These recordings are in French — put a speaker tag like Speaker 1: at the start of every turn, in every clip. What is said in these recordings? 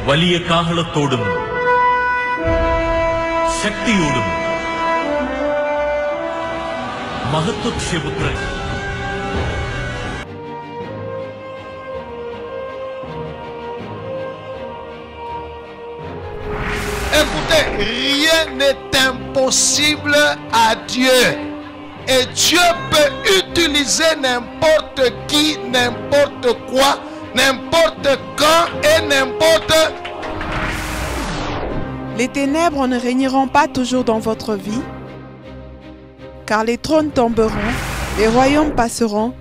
Speaker 1: വലിയ കാഹളത്തോടും ശക്തിയോടും മഹത്വക്ഷേപുത്രൻ
Speaker 2: Écoutez, rien n'est impossible à Dieu. Et Dieu peut utiliser n'importe qui, n'importe quoi, n'importe quand et n'importe.
Speaker 3: Les ténèbres ne régneront pas toujours dans votre vie, car les trônes tomberont, les royaumes passeront.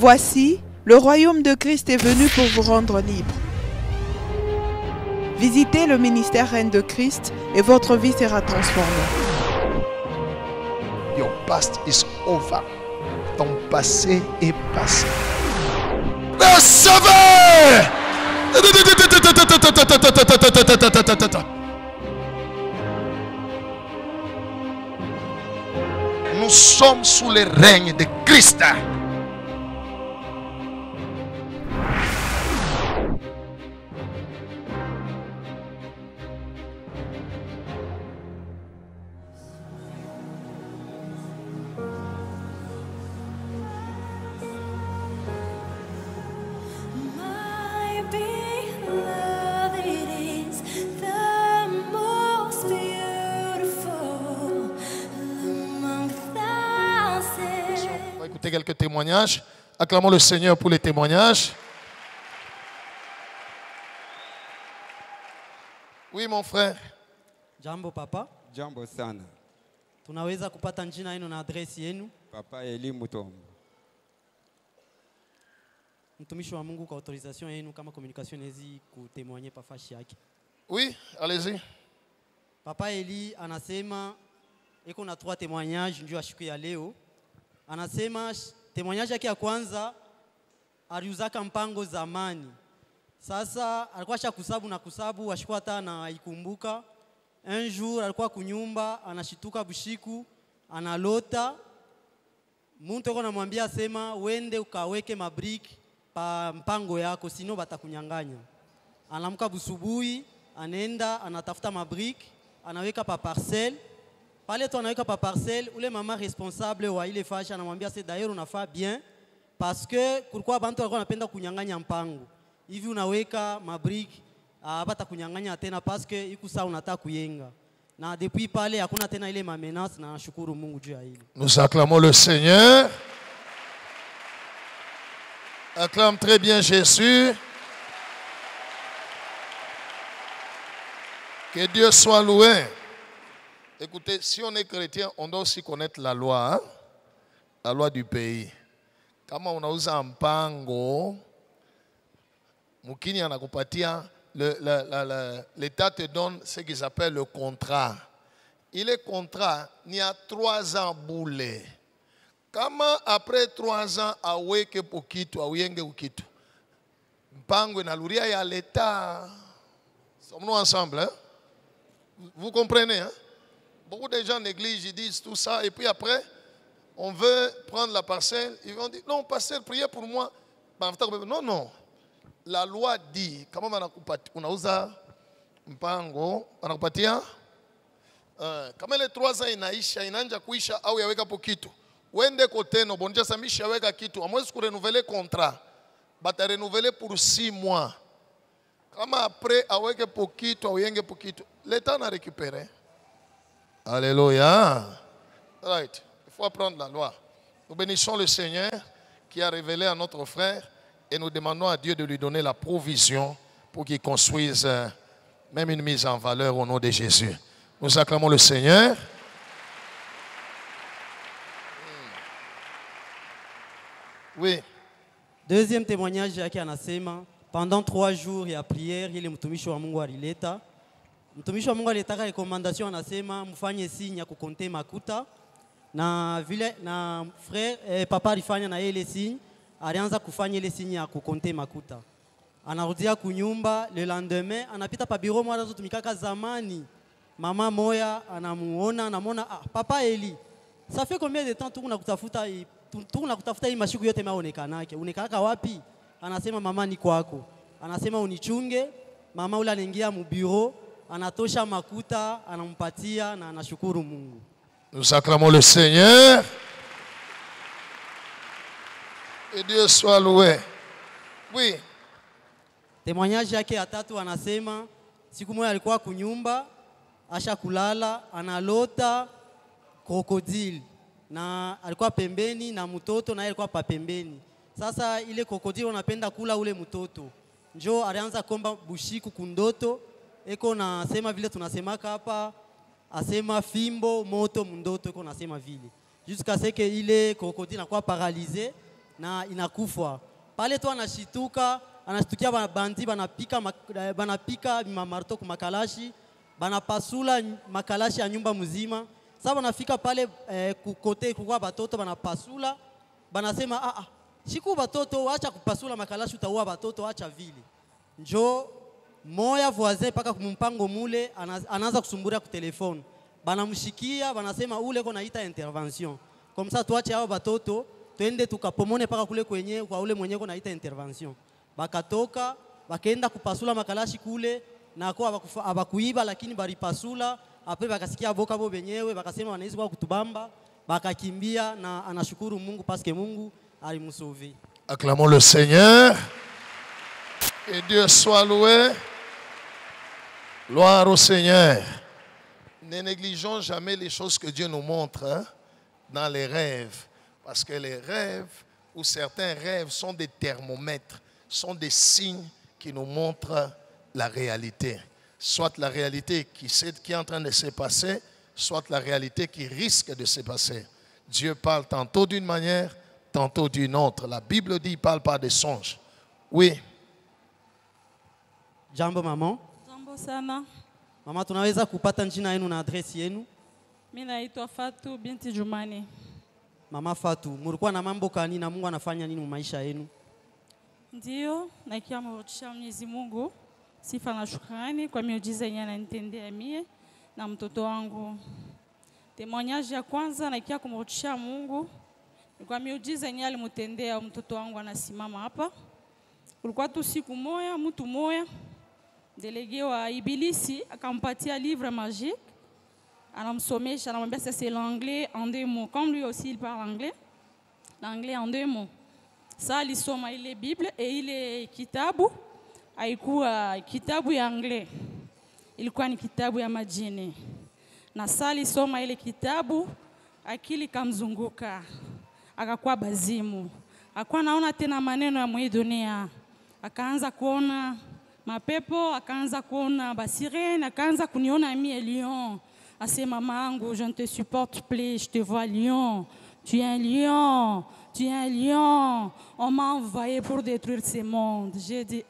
Speaker 3: Voici, le royaume de Christ est venu pour vous rendre libre. Visitez le ministère Reine de Christ et votre vie sera transformée.
Speaker 2: Your past is over. Ton passé est passé. Recevez! Nous sommes sous le règne de Christ. Quelques témoignages. Acclamons le Seigneur pour les témoignages. Oui, mon frère.
Speaker 4: Jambo papa.
Speaker 5: Jambo sana.
Speaker 4: Tunaweza kupata jina yenu na adresi yenu?
Speaker 5: Papa Eli Mutombo.
Speaker 4: Mtumishi wa Mungu kwa autorisation yenu kama communication hizi kutémoigner pafashi yake.
Speaker 2: Oui, allez-y.
Speaker 4: Papa Eli anasema iko na 3 témoignages njoo ashiku ya leo. Anasema témoignage yake ya kwanza aliuzaka mpango zamani. Sasa alikuwa shakusabu na kusabu ashikuwa hata na ikumbuka. Un jour alikuwa kunyumba anashituka bushiku analota mtu yuko anamwambia sema wende ukaweke mabrick pa mpango yako sino batakunyanganya. Anaamka busubuhi anaenda anatafuta mabrick anaweka pa parcelle. Pale tu anaweka pa parcelle, ule mama responsable wa ile fasha anamwambia c'est d'ailleurs unafaa bien parce que kulikuwa bantu walikuwa wanapenda kunyang'anya mpango. Hivi unaweka mabrick hapata kunyang'anya tena parce que iko saa unataka kuyenga. Na depuis pale hakuna tena ile menace na nashukuru Mungu juu ya hilo.
Speaker 2: Nous acclamons le Seigneur. Acclame très bien Jésus. Que Dieu soit loué. Écoutez, si on est chrétien, on doit aussi connaître la loi, hein? La loi du pays. Kama unauza mpango, mukini anakupatia, l'État te donne ce qu'ils appellent le contrat. Il est contrat, il y a 3 ans boulé. Kama après 3 ans, aweke pokitu, awenge ukitu. Mpango inaluria ya l'État. Sommes-nous ensemble, hein? Vous comprenez, hein? Beaucoup de gens négligent, ils disent tout ça, et puis après, on veut prendre la parcelle, ils vont dire, non, pasteur, priez pour moi. Non, non. La loi dit, comment on a usa mpango, anakupatia, kama les 3 ans inaisha, inanja kuisha, au yaweka pokitu. Wende koteno, bonja samisha weka kitu, amwezi kurenouveler contrat, bata renouveler pour 6 mois. Kama après, aweke pokitu, awenge pokitu, l'État n'a récupéré. Alléluia. Right. Il faut apprendre la loi. Nous bénissons le Seigneur qui a révélé à notre frère et nous demandons à Dieu de lui donner la provision pour qu'il construise même une mise en valeur au nom de Jésus. Nous acclamons le Seigneur. Oui.
Speaker 4: Deuxième témoignage yake anasema pendant 3 jours ya prière ile mtumishi wa Mungu alileta. Mtumishi wa Mungu alitaka recommandation anasema mfanye signe ya kukonte makuta na vile na frère papa alifanya na ile signe alianza kufanya ile signe ya kukonte makuta. Anarudia kunyumba le lendemain anapita pa bureau mwa anazotumikaka zamani. Mama moya anamuona anamwona papa Eli. Ça fait combien de temps tunakutafuta hii mashiku yote maonekanake. Unekanaka wapi? Anasema mama ni kwako. Anasema unichunge mama ule anaingia mu bureau, anatosha makuta, anampatia na anashukuru Mungu.
Speaker 2: Nous acclamons le Seigneur. Et Dieu soit loué. Oui.
Speaker 4: Témoignage yake ya tatu anasema siku moja alikuwa kunyumba, asha kulala, analota krokodili na alikuwa pembeni na mtoto na yeye alikuwa pa pembeni. Sasa ile krokodili anapenda kula ule mtoto. Njoo alianza komba bushiku kundoto, eko nasema vile tunasemaka hapa, asema fimbo moto mundoto, eko nasema vile. Jusqu'à ce que ile krokodili inakuwa paralysée na inakufa. Pale tu anashituka, anashtukia bandi banapika mamarto kwa makalashi, banapasula makalashi ya nyumba mzima. Sasa banafika pale kukote kwa batoto banapasula, banasema siku batoto acha kupasula makalashi utaua batoto, acha vile. Njo moya voisin paka kumpango mule anaanza kusumburia ku telefone. Banamshikia, banasema ule ko naita intervention. Comme ça tuache hao batoto twende tukapomone paka kule kwenye kwa ule mwenye ko naita intervention. Bakatoka, bakaenda kupasula makalashi kule na kwa abakuiba lakini baripasula, ape bakasikia boka bo benyewe, bakasema wanaizi kwa kutubamba, bakakimbia na anashukuru Mungu parce que Mungu alimsauver.
Speaker 2: Acclamons le Seigneur. Et Dieu soit loué. Gloire au Seigneur. Ne négligeons jamais les choses que Dieu nous montre dans les rêves. Parce que les rêves, ou certains rêves, sont des thermomètres, sont des signes qui nous montrent la réalité. Soit la réalité qui est en train de se passer, soit la réalité qui risque de se passer. Dieu parle tantôt d'une manière, tantôt d'une autre. La Bible dit, il parle par des songes. Oui.
Speaker 4: Jambo maman.
Speaker 6: Jambo sana.
Speaker 4: Mama, tunaweza kupata jina yenu na adresi yenu?
Speaker 6: Mimi naitwa Fatu binti Jumani.
Speaker 4: Mama Fatu, mlikuwa na mambo gani na Mungu anafanya nini maisha yenu?
Speaker 6: Ndio, nakiamrudisha Mwenyezi Mungu sifa na shukrani kwa miujiza yenye ananitendea mie na mtoto wangu. Témoignage ya kwanza nakia kumrudisha Mungu kwa miujiza yenye alimtendea mtoto wangu anasimama hapa. Kulikuwa tu siku moja mtu moja délégué wa Ibilisi akampatia livre magique. Anamsomesha, anamwambia ça c'est l'anglais en 2 mots. Comme lui aussi il parle anglais, l'anglais en 2 mots. Ça alisoma ile Bible et ile kitabu haikuwa kitabu ya anglais. Ilikuwa ni kitabu ya majini. Na saa alisoma ile kitabu akili kamzunguka. Akakuwa bazimu. Akawa naona tena maneno ya mwe dunia. Akaanza kuona mapepo, akaanza kuona basirene, akaanza kuniona mie lion. Assez mamangu, je ne te supporte plus, je te vois lion. Tu es un lion, tu es un lion. On m'a envoyé pour détruire ce monde. J'ai dit,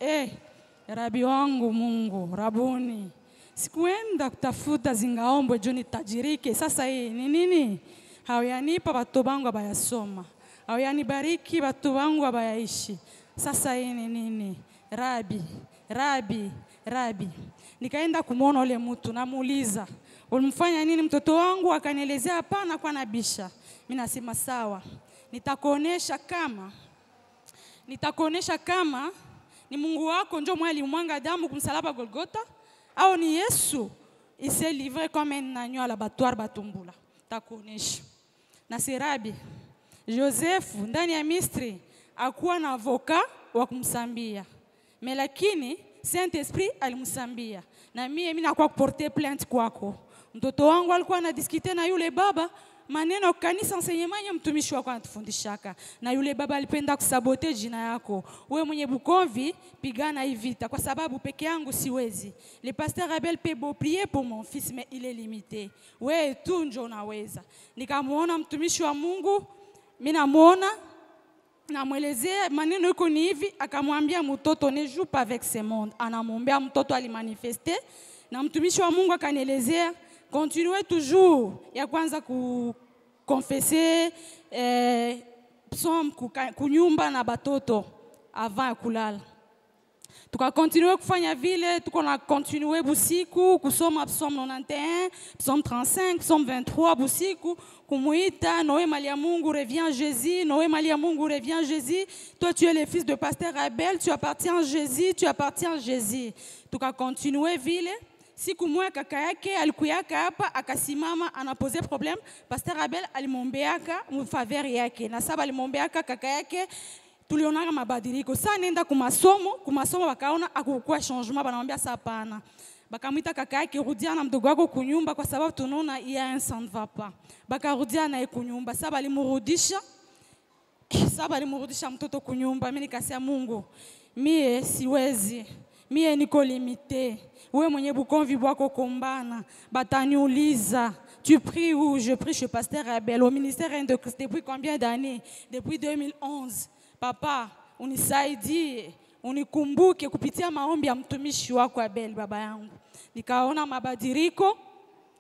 Speaker 6: Rabi wangu Mungu, Rabuni. Sikuenda kutafuta zingaombwe joni tajirike. Sasa hii ni nini? Hawayanipa watu wangu abayasoma. Hawayanibariki watu wangu abayaishi. Sasa hii ni nini? Rabi. Nikaenda kumuona ule mtu, namuuliza, ulimfanya nini mtoto wangu? Akanielezea hapana kwa nabisha. Mimi nasema sawa. Nitakuonesha kama ni Mungu wako ndio mwali mwanga damu kumsalaba Golgotha au ni Yesu il s'est livré comme un agneau à l'abattoir Batumbula. Takuonesha. Na Serabi Joseph ndani ya Misri akuwa na avoka wa kumsambia. Mais lakini Saint-Esprit alimsambia. Na mimi nakuwa kuporter plainte kwako. Mtoto wangu alikuwa anadiskite na yule baba maneno kanisa enseignement ya mtumishi wako anatufundishaka. Na yule baba alipenda kusabote jina yako. Wewe mwenye Bukovi pigana hii vita kwa sababu peke yangu siwezi. Le pasteur Abel peut beau prier pour mon fils mais il est limité. Wewe tu ndio unaweza. Nikamuona mtumishi wa Mungu, mimi namuona namwelezea maneno yuko ni hivi, akamwambia mtoto ne joue pas avec ce monde. Anamwombea mtoto alimanifeste na mtumishi wa Mungu akanielezea continuez toujours ya kwanza kukonfesser psalm kunyumba na batoto avant kulala. Tukakontinue kufanya vile, tuko na continue busiku kusoma Psaume 91, Psaume 35, Psaume 23 busiku kumuita Noé Malia Mungu reviens Jésus, Noé Malia Mungu reviens Jésus. Toi tu es le fils de pasteur Abel, tu appartiens à Jésus, tu appartiens à Jésus. Tukakontinue vile. Siku moja kaka yake alikuyaka hapa akasimama anapose problem, pasteur Abel alimombeaka mfaveur yake na saba alimombeaka kaka yake. Tulionanga mabadiliko. Sasa nenda kumasomo wakaona akukua changement, banamwambia sasa hapana. Bakamwita kaka yake rudia na mdogo wako kunyumba kwa sababu tunaona ya ça ne va pas. Bakarudia naye kunyumba. Sasa balimrudisha mtoto kunyumba. Mimi nikasema Mungu, mie siwezi. Mie niko limité. Wewe mwenye bukonvi bwako kombana, bataniuliza. Tu pries où? Je prie chez pasteur Abel au ministère de Christ depuis combien d'années? Depuis 2011. Papa, unisaidie, unikumbuke kupitia maombi ya mtumishi wako Abel baba yangu. Nikaona mabadiliko,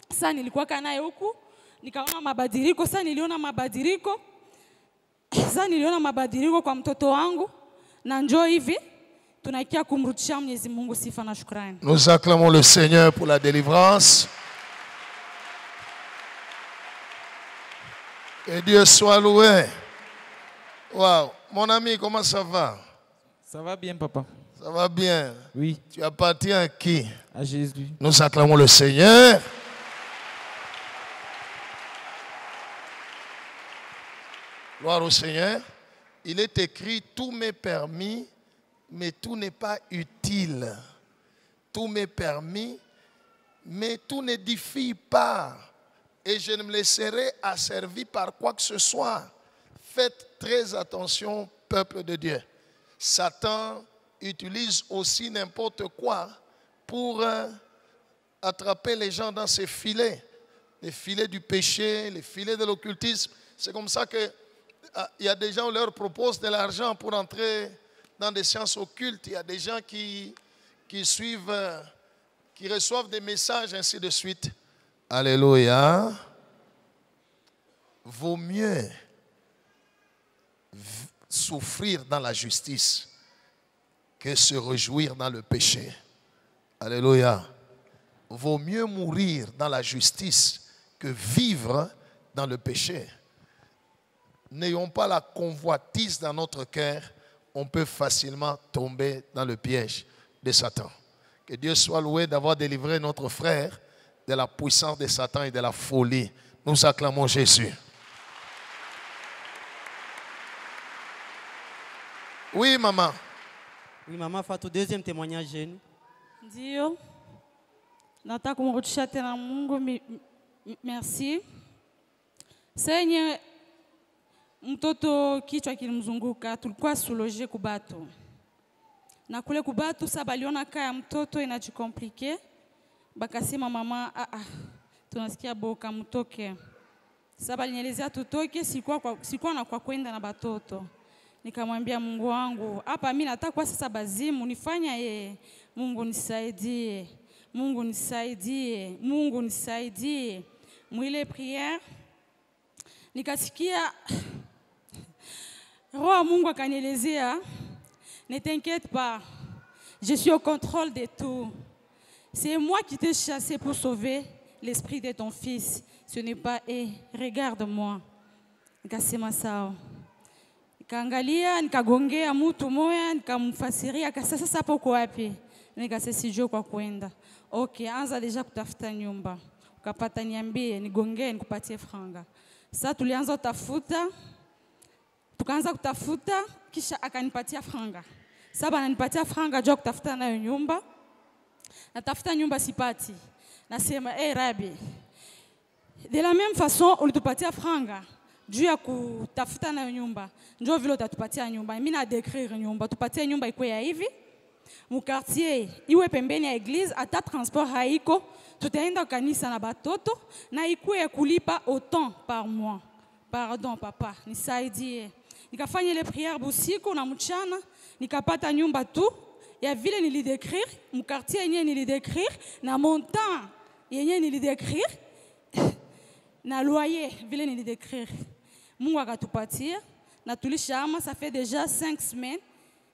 Speaker 6: sasa nilikuwa naye huku, nikaona mabadiliko, sasa niliona mabadiliko kwa mtoto wangu na njoo hivi tunakia kumrudishia Mwenyezi Mungu sifa na shukrani.
Speaker 2: Nous acclamons le Seigneur pour la délivrance. Que Dieu soit loué. Wow. Mon ami, comment ça va?
Speaker 7: Ça va bien, papa.
Speaker 2: Ça va bien.
Speaker 7: Oui.
Speaker 2: Tu appartiens à qui?
Speaker 7: À Jésus.
Speaker 2: Nous acclamons le Seigneur. Gloire au Seigneur. Il est écrit, tout m'est permis, mais tout n'est pas utile. Tout m'est permis, mais tout n'édifie pas. Et je ne me laisserai asservir par quoi que ce soit. Faites très attention, peuple de Dieu. Satan utilise aussi n'importe quoi pour attraper les gens dans ses filets. Les filets du péché, les filets de l'occultisme. C'est comme ça que il y a des gens qui leur proposent de l'argent pour entrer dans des sciences occultes. Il y a des gens qui suivent, qui reçoivent des messages, ainsi de suite. Alléluia. Vaut mieux souffrir dans la justice que se réjouir dans le péché. Alléluia. Vaut mieux mourir dans la justice que vivre dans le péché. N'ayons pas la convoitise dans notre cœur, on peut facilement tomber dans le piège de Satan. Que Dieu soit loué d'avoir délivré notre frère de la puissance de Satan et de la folie. Nous acclamons Jésus. Oui, maman.
Speaker 4: Oui, maman, fais ton deuxième témoignage.
Speaker 6: Ndio. Nataka kumrudisha tena Mungu merci. Senye mtoto kichwa kilimzunguka, tulikuwa suloje kubatu. Na kule kubatu sasa aliona kaya mtoto inajikomplike. Bakasema mama, tunasikia boka mtoke. Sasa alinielezea tutoke, sikuwa na kwa kwenda na batoto. Nikamwambia Mungu wangu, hapa mimi nataka kwa sasa bazimu nifanya yeye. Mungu nisaidie. Mungu nisaidie. Mungu nisaidie. Mwile prière nikasikia roho Mungu akanielezea, ne t'inquiète pas. Je suis au contrôle de tout. C'est moi qui t'ai chassé pour sauver l'esprit de ton fils. Ce n'est pas regarde-moi. Nikasema sawa. Nikaangalia, nikagongea mtu moya, nikamfasiria, akasema sasa hapo uko wapi? Nikasema sijui kwa kwenda. Okay, anza deja kutafuta nyumba. Ukapata niambie, nigongee nikupatie franga. Sasa tulianza kutafuta. Tukaanza kutafuta, kisha akanipatia franga. Sasa ananipatia franga juu kutafuta nayo nyumba. Natafuta nyumba sipati. Nasema, Rabi, de la même façon ulitupatia franga juu ya kutafuta nayo nyumba, njoo vile utatupatia nyumba. Mimi na décrire nyumba, tupatie nyumba iko ya hivi. Mu quartier iwe pembeni ya église, ata transport haiko, tutaenda kanisa na batoto na ikuwe ya kulipa autant par mois. Pardon papa, nisaidie. Nikafanya ile prière busiku na mchana, nikapata nyumba tu. Ya vile nilidécrire, mu quartier yenye nilidécrire, na montant yenye nilidécrire, na loyer vile nilidécrire. Mungu akatupatia, na tulishama, ça fait déjà 5 semaines.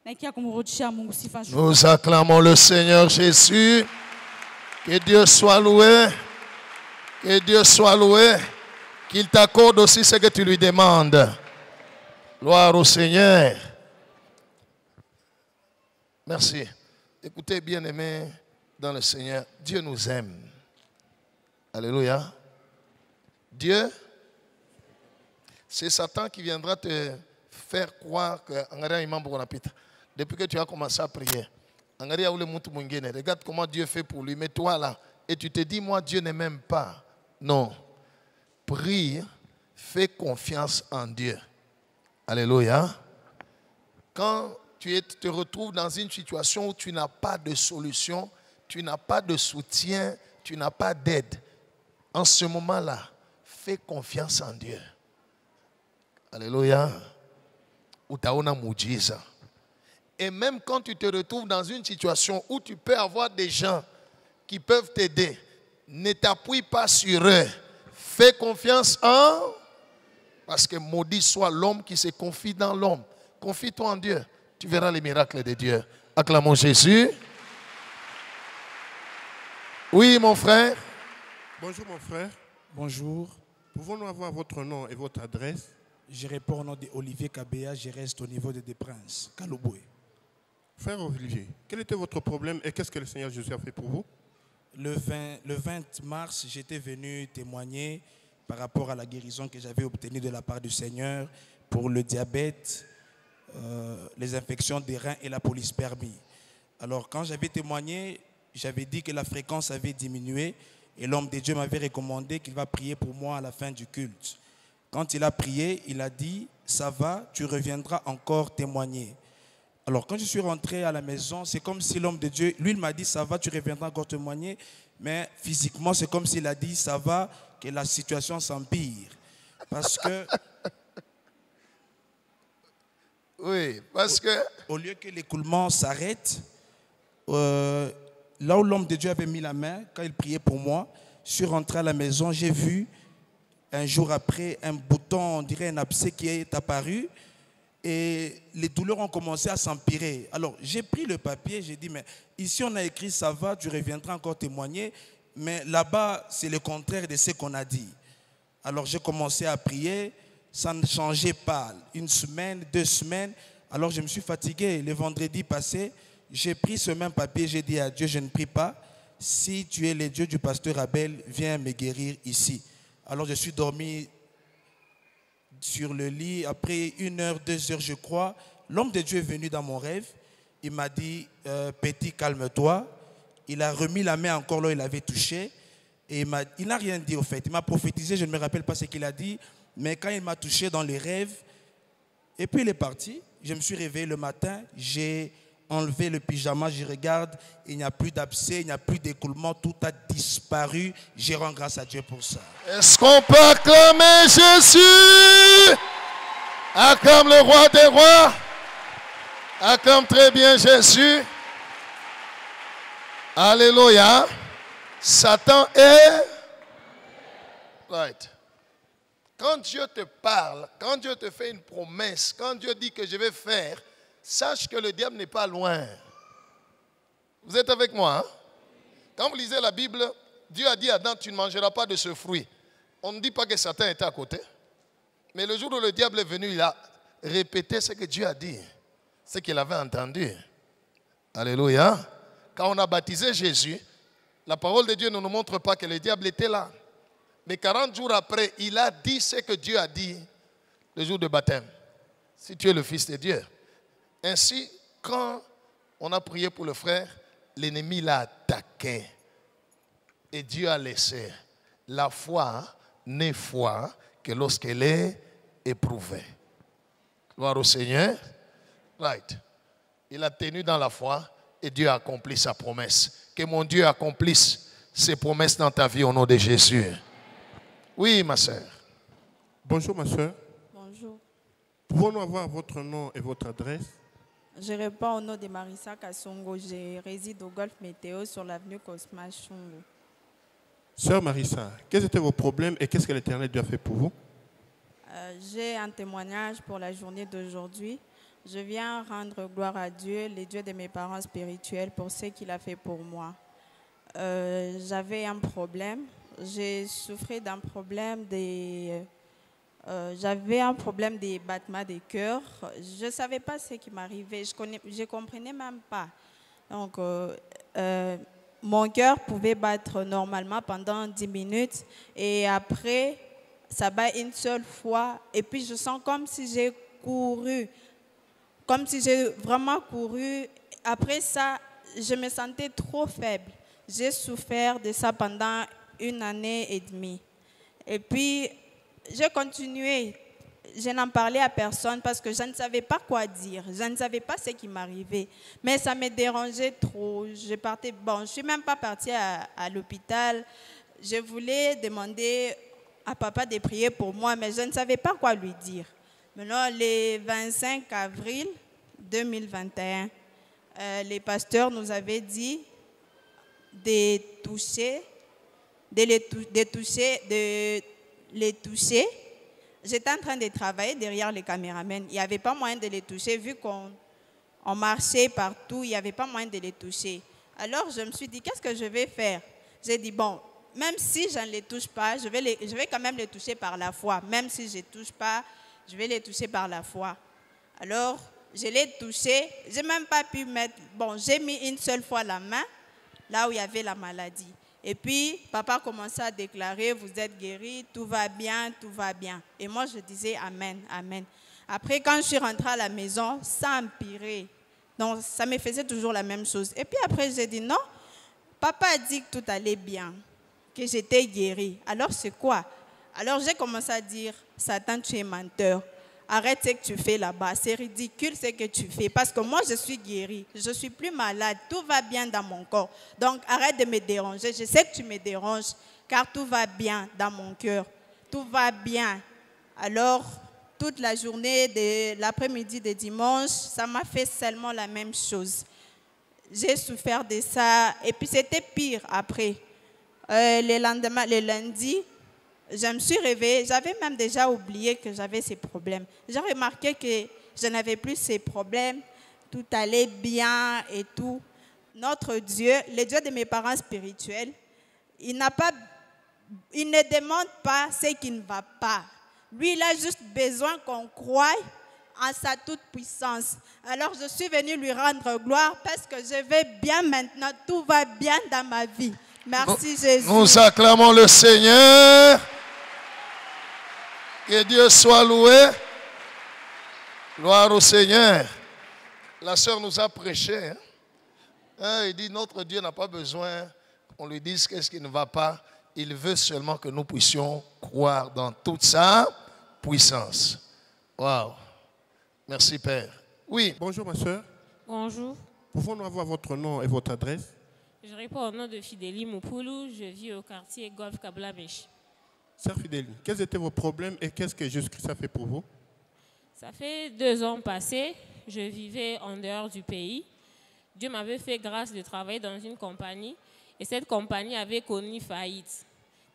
Speaker 6: naikia kumrudishia Mungu sifa.
Speaker 2: Nous acclamons le Seigneur Jésus. Que Dieu soit loué. Que Dieu soit loué. Qu'il t'accorde aussi ce que tu lui demandes. Gloire au Seigneur. Merci. Écoutez, bien-aimés dans le Seigneur, Dieu nous aime. Alléluia. Dieu, c'est Satan qui viendra te faire croire que depuis que tu as commencé à prier, regarde comment Dieu fait pour lui. Mais toi là, et tu te dis, moi Dieu ne m'aime pas. Non. Prie, fais confiance en Dieu. Alléluia. Quand tu te retrouves dans une situation où tu n'as pas de solution, tu n'as pas de soutien, tu n'as pas d'aide, en ce moment-là, fais confiance en Dieu. Alléluia. Utaona muujiza. Et même quand tu te retrouves dans une situation où tu peux avoir des gens qui peuvent t'aider, ne t'appuie pas sur eux. Fais confiance en... Parce que maudit soit l'homme qui se confie dans l'homme. Confie-toi en Dieu. Tu verras les miracles de Dieu. Acclamons Jésus. Oui, mon frère.
Speaker 8: Bonjour, mon frère.
Speaker 7: Bonjour.
Speaker 8: Pouvons-nous avoir votre nom et votre adresse?
Speaker 7: Je réponds au nom d'Olivier Kabea. Je reste au niveau de Des Princes, Kaloboué.
Speaker 8: Frère Olivier, quel était votre problème et qu'est-ce que le Seigneur Jésus a fait pour vous?
Speaker 7: Le 20 mars, j'étais venu témoigner par rapport à la guérison que j'avais obtenue de la part du Seigneur pour le diabète, les infections des reins et la polyspermie. Alors, quand j'avais témoigné, j'avais dit que la fréquence avait diminué et l'homme de Dieu m'avait recommandé qu'il va prier pour moi à la fin du culte. Quand il a prié, il a dit, ça va, tu reviendras encore témoigner. Alors, quand je suis rentré à la maison, c'est comme si l'homme de Dieu, lui, il m'a dit, ça va, tu reviendras encore témoigner. Mais physiquement, c'est comme s'il a dit, ça va, que la situation s'empire. Parce que...
Speaker 2: Oui, parce que...
Speaker 7: Au lieu que l'écoulement s'arrête, là où l'homme de Dieu avait mis la main, quand il priait pour moi, je suis rentré à la maison, j'ai vu, un jour après, un bouton, on dirait un abcès qui est apparu, et les douleurs ont commencé à s'empirer. Alors, j'ai pris le papier, j'ai dit, mais ici on a écrit, ça va, tu reviendras encore témoigner, mais là-bas, c'est le contraire de ce qu'on a dit. Alors, j'ai commencé à prier, ça ne changeait pas. Une semaine, 2 semaines, alors je me suis fatigué. Le vendredi passé, j'ai pris ce même papier, j'ai dit à Dieu, je ne prie pas. Si tu es le Dieu du pasteur Abel, viens me guérir ici. Alors, je suis dormi sur le lit. Après 1 heure, 2 heures, je crois, l'homme de Dieu est venu dans mon rêve. Il m'a dit, petit, calme-toi. Il a remis la main encore là où il avait touché. Et il n'a rien dit au fait. Il m'a prophétisé, je ne me rappelle pas ce qu'il a dit. Mais quand il m'a touché dans les rêves, et puis il est parti. Je me suis réveillé le matin, j'ai enlevé le pyjama, je regarde, il n'y a plus d'abcès, il n'y a plus d'écoulement, tout a disparu. Je rends grâce à Dieu pour ça.
Speaker 2: Est-ce qu'on peut acclamer Jésus? Acclame le roi des rois. Acclame très bien Jésus. Alléluia. Satan est... Right. Quand Dieu te parle, quand Dieu te fait une promesse, quand Dieu dit que je vais faire, sache que le diable n'est pas loin. Vous êtes avec moi, hein? Quand vous lisez la Bible, Dieu a dit à Adam, tu ne mangeras pas de ce fruit. On ne dit pas que Satan était à côté. Mais le jour où le diable est venu, il a répété ce que Dieu a dit, ce qu'il avait entendu. Alléluia. Quand on a baptisé Jésus, la parole de Dieu ne nous montre pas que le diable était là. Mais 40 jours après, il a dit ce que Dieu a dit le jour de baptême. Si tu es le Fils de Dieu. Ainsi, quand on a prié pour le frère, l'ennemi l'a attaqué. Et Dieu a laissé. La foi n'est foi que lorsqu'elle est éprouvée. Gloire au Seigneur. Right. Il a tenu dans la foi et Dieu a accompli sa promesse. Que mon Dieu accomplisse ses promesses dans ta vie au nom de Jésus. Oui, ma soeur.
Speaker 8: Bonjour, ma soeur.
Speaker 9: Bonjour.
Speaker 8: Pouvons-nous avoir votre nom et votre adresse?
Speaker 9: Je réponds au nom de Marissa Kassongo. Je réside au Golfe Météo sur l'avenue Cosma Chungu.
Speaker 8: Sœur Marissa, quels étaient vos problèmes et qu'est-ce que l'Éternel Dieu a fait pour vous?
Speaker 9: J'ai un témoignage pour la journée d'aujourd'hui. Je viens rendre gloire à Dieu, le Dieu de mes parents spirituels, pour ce qu'il a fait pour moi. J'avais un problème. J'ai souffert d'un problème j'avais un problème des battements de cœur. Je ne savais pas ce qui m'arrivait. Je ne comprenais même pas. Donc, mon cœur pouvait battre normalement pendant 10 minutes. Et après, ça bat une seule fois. Et puis, je sens comme si j'ai couru. Comme si j'ai vraiment couru. Après ça, je me sentais trop faible. J'ai souffert de ça pendant 1 année et demie. Et puis, j'ai continué. Je n'en parlais à personne parce que je ne savais pas quoi dire. Je ne savais pas ce qui m'arrivait. Mais ça me dérangeait trop. Je ne suis même pas partie à l'hôpital. Je voulais demander à papa de prier pour moi, mais je ne savais pas quoi lui dire. Maintenant, le 25 avril 2021, les pasteurs nous avaient dit de les toucher. J'étais en train de travailler derrière les caméramans. Il n'y avait pas moyen de les toucher. Vu qu'on marchait partout, il n'y avait pas moyen de les toucher. Alors, je me suis dit, qu'est-ce que je vais faire? J'ai dit, bon, même si je ne les touche pas, je vais quand même les toucher par la foi. Même si je ne touche pas, je vais les toucher par la foi. Alors, je l'ai touché. Je n'ai même pas pu mettre... Bon, j'ai mis une seule fois la main, là où il y avait la maladie. Et puis, papa commençait à déclarer, vous êtes guéri, tout va bien, tout va bien. Et moi, je disais, amen, amen. Après, quand je suis rentrée à la maison, ça empirait. Donc, ça me faisait toujours la même chose. Et puis après, j'ai dit, non, papa a dit que tout allait bien, que j'étais guérie. Alors, c'est quoi? Alors, j'ai commencé à dire, Satan, tu es menteur. Arrête ce que tu fais là-bas. C'est ridicule ce que tu fais. Parce que moi, je suis guérie. Je ne suis plus malade. Tout va bien dans mon corps. Donc, arrête de me déranger. Je sais que tu me déranges, car tout va bien dans mon cœur. Tout va bien. Alors, toute la journée, de l'après-midi de dimanche, ça m'a fait seulement la même chose. J'ai souffert de ça. Et puis, c'était pire après. Le lundi, je me suis réveillée, j'avais même déjà oublié que j'avais ces problèmes. J'ai remarqué que je n'avais plus ces problèmes, tout allait bien et tout. Notre Dieu, le Dieu de mes parents spirituels, il ne demande pas ce qui ne va pas. Lui, il a juste besoin qu'on croie en sa toute puissance. Alors, je suis venue lui rendre gloire parce que je vais bien maintenant, tout va bien dans ma vie. Merci Jésus.
Speaker 2: Nous acclamons le Seigneur. Que Dieu soit loué. Gloire au Seigneur. La sœur nous a prêché. Il dit, notre Dieu n'a pas besoin qu'on lui dise qu'est-ce qui ne va pas. Il veut seulement que nous puissions croire dans toute sa puissance. Waouh. Merci Père. Oui.
Speaker 8: Bonjour ma sœur.
Speaker 6: Bonjour.
Speaker 8: Pouvons-nous avoir votre nom et votre adresse?
Speaker 6: Je réponds au nom de Fidélie Moupoulou. Je vis au quartier Golf Kablamesh.
Speaker 8: Sœur Fidélie, quels étaient vos problèmes et qu'est-ce que Jésus-Christ a fait pour vous?
Speaker 6: Ça fait 2 ans passés, je vivais en dehors du pays. Dieu m'avait fait grâce de travailler dans une compagnie et cette compagnie avait connu faillite.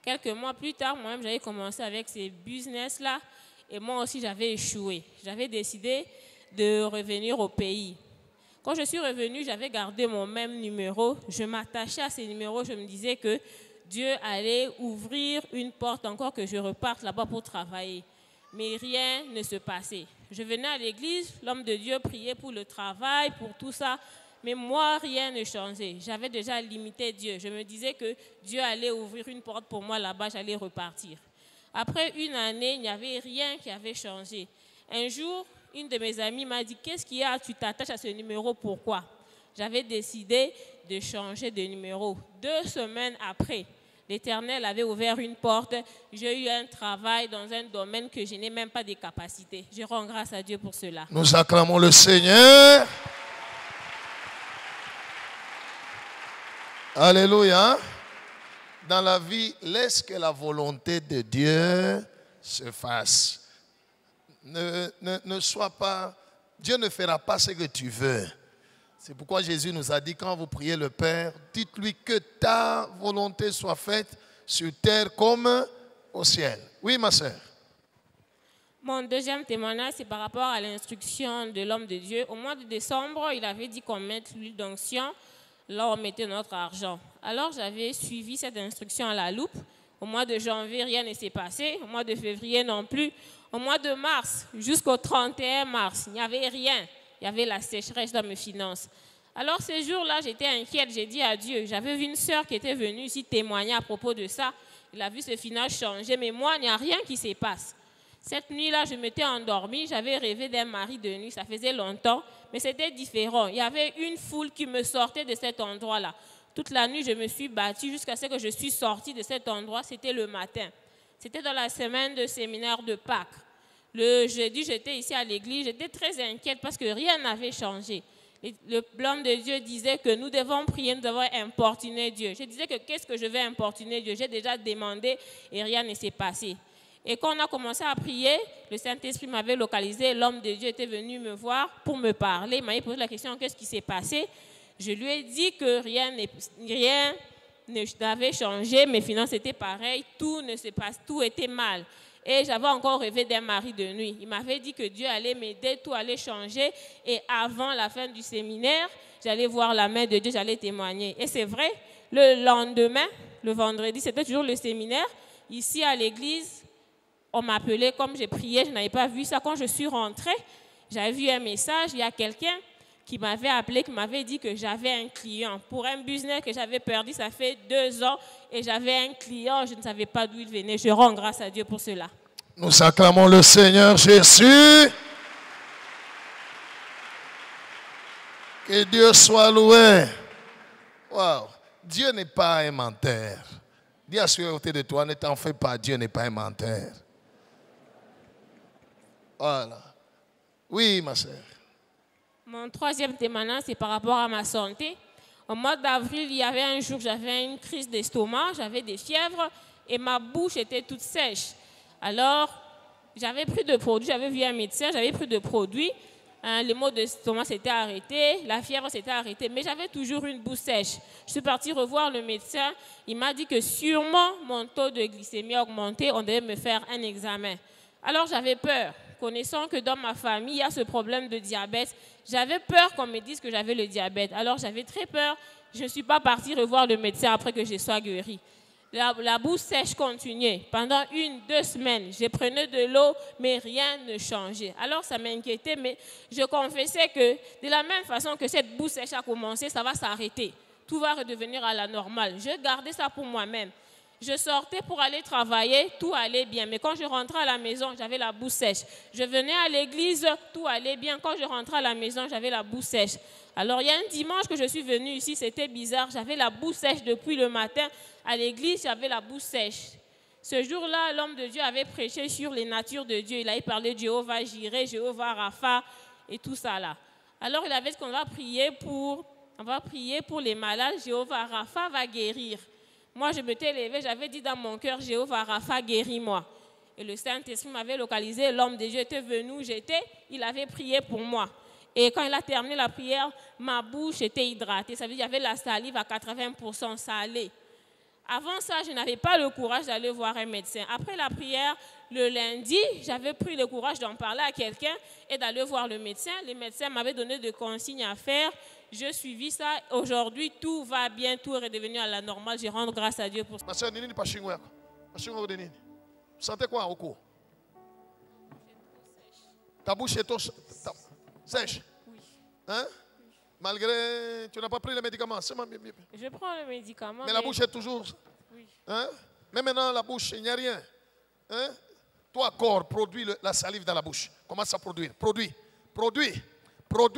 Speaker 6: Quelques mois plus tard, moi-même, j'avais commencé avec ces business-là et moi aussi, j'avais échoué. J'avais décidé de revenir au pays. Quand je suis revenue, j'avais gardé mon même numéro. Je m'attachais à ces numéros, je me disais que Dieu allait ouvrir une porte encore que je reparte là-bas pour travailler. Mais rien ne se passait. Je venais à l'église, l'homme de Dieu priait pour le travail, pour tout ça. Mais moi, rien ne changeait. J'avais déjà limité Dieu. Je me disais que Dieu allait ouvrir une porte pour moi là-bas, j'allais repartir. Après 1 année, il n'y avait rien qui avait changé. Un jour, une de mes amies m'a dit, qu'est-ce qu'il y a? Tu t'attaches à ce numéro, pourquoi? J'avais décidé de changer de numéro. 2 semaines après, l'Éternel avait ouvert une porte. J'ai eu un travail dans un domaine que je n'ai même pas de capacité. Je rends grâce à Dieu pour cela.
Speaker 2: Nous acclamons le Seigneur. Alléluia. Dans la vie, laisse que la volonté de Dieu se fasse. Ne sois pas... Dieu ne fera pas ce que tu veux. C'est pourquoi Jésus nous a dit, quand vous priez le Père, dites-lui que ta volonté soit faite sur terre comme au ciel. Oui, ma sœur.
Speaker 10: Mon deuxième témoignage, c'est par rapport à l'instruction de l'homme de Dieu. Au mois de décembre, il avait dit qu'on mette l'huile d'onction, là on mettait notre argent. Alors j'avais suivi cette instruction à la loupe. Au mois de janvier, rien ne s'est passé. Au mois de février non plus. Au mois de mars, jusqu'au 31 mars, il n'y avait rien. Il y avait la sécheresse dans mes finances. Alors ce jour-là, j'étais inquiète. J'ai dit à Dieu, j'avais vu une sœur qui était venue ici témoigner à propos de ça. Il a vu ses finances changer, mais moi, il n'y a rien qui se passe. Cette nuit-là, je m'étais endormie. J'avais rêvé d'un mari de nuit. Ça faisait longtemps, mais c'était différent. Il y avait une foule qui me sortait de cet endroit-là. Toute la nuit, je me suis battue jusqu'à ce que je suis sortie de cet endroit. C'était le matin. C'était dans la semaine de séminaire de Pâques. Le jeudi, j'étais ici à l'église. J'étais très inquiète parce que rien n'avait changé. L'homme de Dieu disait que nous devons prier, nous devons importuner Dieu. Je disais que qu'est-ce que je vais importuner Dieu? J'ai déjà demandé et rien ne s'est passé. Et quand on a commencé à prier, le Saint-Esprit m'avait localisé. L'homme de Dieu était venu me voir pour me parler. Il m'avait posé la question, qu'est-ce qui s'est passé? Je lui ai dit que rien n'avait changé, mes finances étaient pareilles, tout ne se passe, tout était mal. Et j'avais encore rêvé d'un mari de nuit. Il m'avait dit que Dieu allait m'aider, tout allait changer. Et avant la fin du séminaire, j'allais voir la main de Dieu, j'allais témoigner. Et c'est vrai, le lendemain, le vendredi, c'était toujours le séminaire. Ici à l'église, on m'appelait, comme j'ai prié, je n'avais pas vu ça. Quand je suis rentrée, j'avais vu un message, il y a quelqu'un qui m'avait appelé, qui m'avait dit que j'avais un client. Pour un business que j'avais perdu, ça fait 2 ans, et j'avais un client, je ne savais pas d'où il venait. Je rends grâce à Dieu pour cela.
Speaker 2: Nous acclamons le Seigneur Jésus. Que Dieu soit loué. Wow. Dieu n'est pas un menteur. Dis à celui à côté de toi, ne t'en fais pas, Dieu n'est pas un menteur. Voilà. Oui, ma sœur.
Speaker 10: Mon troisième témoignage, c'est par rapport à ma santé. Au mois d'avril, il y avait un jour, j'avais une crise d'estomac, j'avais des fièvres et ma bouche était toute sèche. Alors, j'avais pris de produits, j'avais vu un médecin, j'avais pris de produits. Les maux d'estomac s'étaient arrêtés, la fièvre s'était arrêtée, mais j'avais toujours une bouche sèche. Je suis partie revoir le médecin. Il m'a dit que sûrement mon taux de glycémie a augmenté, on devait me faire un examen. Alors, j'avais peur. Connaissant que dans ma famille, il y a ce problème de diabète, j'avais peur qu'on me dise que j'avais le diabète. Alors, j'avais très peur. Je ne suis pas partie revoir le médecin après que je sois guérie. La bouche sèche continuait. Pendant 1-2 semaines, je prenais de l'eau, mais rien ne changeait. Alors, ça m'inquiétait, mais je confessais que de la même façon que cette bouche sèche a commencé, ça va s'arrêter. Tout va redevenir à la normale. Je gardais ça pour moi-même. Je sortais pour aller travailler, tout allait bien. Mais quand je rentrais à la maison, j'avais la bouche sèche. Je venais à l'église, tout allait bien. Quand je rentrais à la maison, j'avais la bouche sèche. Alors, il y a un dimanche que je suis venue ici, c'était bizarre. J'avais la bouche sèche depuis le matin. À l'église, j'avais la bouche sèche. Ce jour-là, l'homme de Dieu avait prêché sur les natures de Dieu. Il avait parlé de Jéhovah Jireh, Jéhovah Rapha et tout ça là. Alors, il avait dit qu'on va prier pour les malades. Jéhovah Rapha va guérir. Moi, je m'étais levée, j'avais dit dans mon cœur, Jéhovah Rapha, guéris-moi. Et le Saint-Esprit m'avait localisé, l'homme de Dieu était venu où j'étais, il avait prié pour moi. Et quand il a terminé la prière, ma bouche était hydratée. Ça veut dire qu'il y avait la salive à 80% salée. Avant ça, je n'avais pas le courage d'aller voir un médecin. Après la prière, le lundi, j'avais pris le courage d'en parler à quelqu'un et d'aller voir le médecin. Le médecin m'avait donné des consignes à faire. Je suivis ça. Aujourd'hui, tout va bien, tout est redevenu à la normale. Je rends grâce à Dieu pour ça.
Speaker 2: Ma soeur, Nini, pas chingoué. Pas chingoué de Nini. Vous sentez quoi au cou? Ta bouche est sèche? Oui. Hein? Malgré, tu n'as pas pris le médicament.
Speaker 10: Je prends le médicament.
Speaker 2: Mais la bouche est toujours.
Speaker 10: Oui.
Speaker 2: Hein? Mais maintenant, la bouche, il n'y a rien. Hein? Toi, corps, produis la salive dans la bouche. Commence à produire. Produis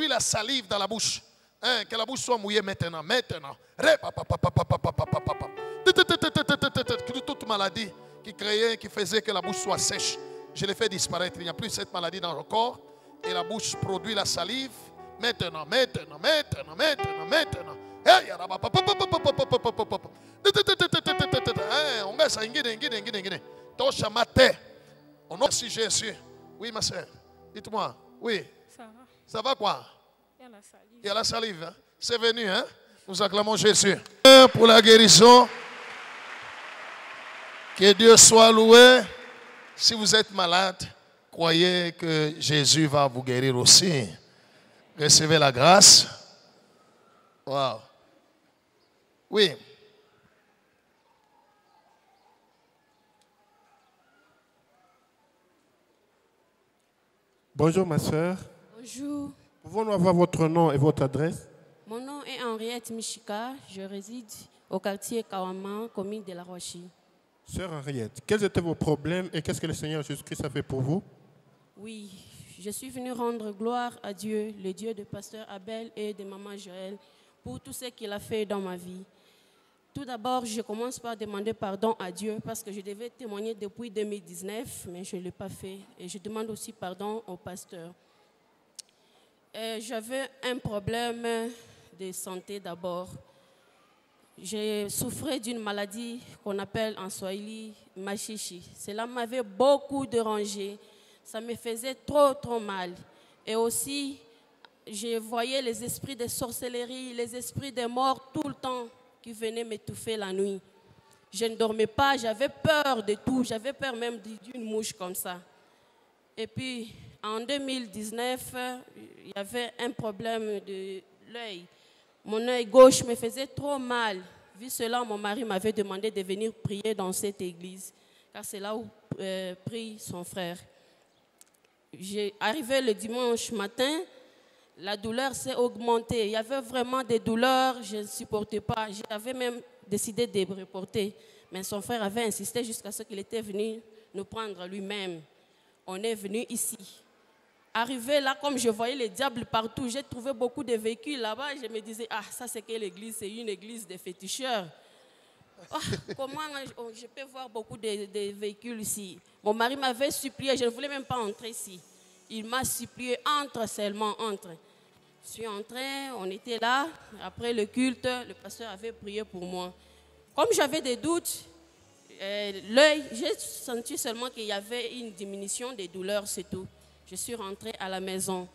Speaker 2: la salive dans la bouche. Hein? Que la bouche soit mouillée maintenant. Toute maladie qui faisait que la bouche soit sèche, je l'ai fait disparaître. Il n'y a plus cette maladie dans le corps. Et la bouche produit la salive. Maintenant. On va s'inguiner. Tosha maté. Au nom de Jésus. Oui, ma soeur. Dites-moi. Oui.
Speaker 10: Ça va.
Speaker 2: Ça va quoi?
Speaker 10: Il y a la salive.
Speaker 2: Il y a la salive. Hein? C'est venu. Hein? Nous acclamons Jésus. Pour la guérison. Que Dieu soit loué. Si vous êtes malade, croyez que Jésus va vous guérir aussi? Recevez la grâce. Wow. Oui.
Speaker 8: Bonjour ma soeur.
Speaker 11: Bonjour.
Speaker 8: Pouvons-nous avoir votre nom et votre adresse?
Speaker 11: Mon nom est Henriette Michika. Je réside au quartier Kawama, commune de La Rochie.
Speaker 8: Sœur Henriette, quels étaient vos problèmes et qu'est-ce que le Seigneur Jésus-Christ a fait pour vous?
Speaker 11: Oui, je suis venue rendre gloire à Dieu, le Dieu de pasteur Abel et de maman Joël, pour tout ce qu'il a fait dans ma vie. Tout d'abord, je commence par demander pardon à Dieu parce que je devais témoigner depuis 2019, mais je ne l'ai pas fait. Et je demande aussi pardon au pasteur. J'avais un problème de santé d'abord. J'ai souffert d'une maladie qu'on appelle en Swahili machichi. Cela m'avait beaucoup dérangé. Ça me faisait trop mal. Et aussi, je voyais les esprits de sorcellerie, les esprits des morts tout le temps qui venaient m'étouffer la nuit. Je ne dormais pas, j'avais peur de tout. J'avais peur même d'une mouche comme ça. Et puis, en 2019, il y avait un problème de l'œil. Mon œil gauche me faisait trop mal. Vu cela, mon mari m'avait demandé de venir prier dans cette église, car c'est là où prie son frère. Arrivé le dimanche matin, la douleur s'est augmentée. Il y avait vraiment des douleurs, je ne supportais pas. J'avais même décidé de reporter. Mais son frère avait insisté jusqu'à ce qu'il était venu nous prendre lui-même. On est venu ici. Arrivé là, comme je voyais les diables partout, j'ai trouvé beaucoup de véhicules là-bas. Je me disais, ah, ça c'est quelle église? C'est une église de féticheurs. Oh, comment je peux voir beaucoup de véhicules ici? Mon mari m'avait supplié, je ne voulais même pas entrer ici. Il m'a supplié, entre seulement, entre. Je suis entrée, on était là. Après le culte, le pasteur avait prié pour moi. Comme j'avais des doutes, l'œil, j'ai senti seulement qu'il y avait une diminution des douleurs, c'est tout. Je suis rentrée à la maison.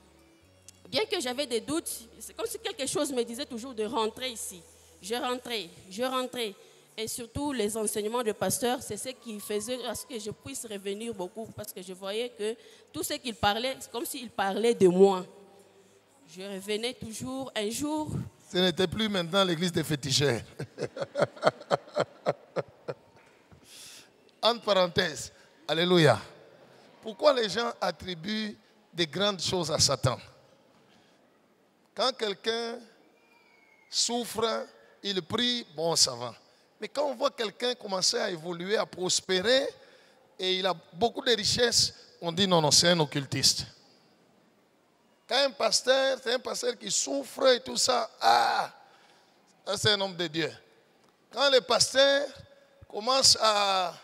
Speaker 11: Bien que j'avais des doutes, c'est comme si quelque chose me disait toujours de rentrer ici. Je rentrais. Et surtout, les enseignements de pasteur, c'est ce qui faisait à ce que je puisse revenir beaucoup. Parce que je voyais que tout ce qu'il parlait, c'est comme s'il parlait de moi. Je revenais toujours un jour.
Speaker 2: Ce n'était plus maintenant l'église des féticheurs. Entre parenthèses, alléluia. Pourquoi les gens attribuent des grandes choses à Satan? Quand quelqu'un souffre, il prie, bon, ça va. Mais quand on voit quelqu'un commencer à évoluer, à prospérer, et il a beaucoup de richesses, on dit non, c'est un occultiste. Quand c'est un pasteur qui souffre et tout ça, ça c'est un homme de Dieu. Quand le pasteur commence à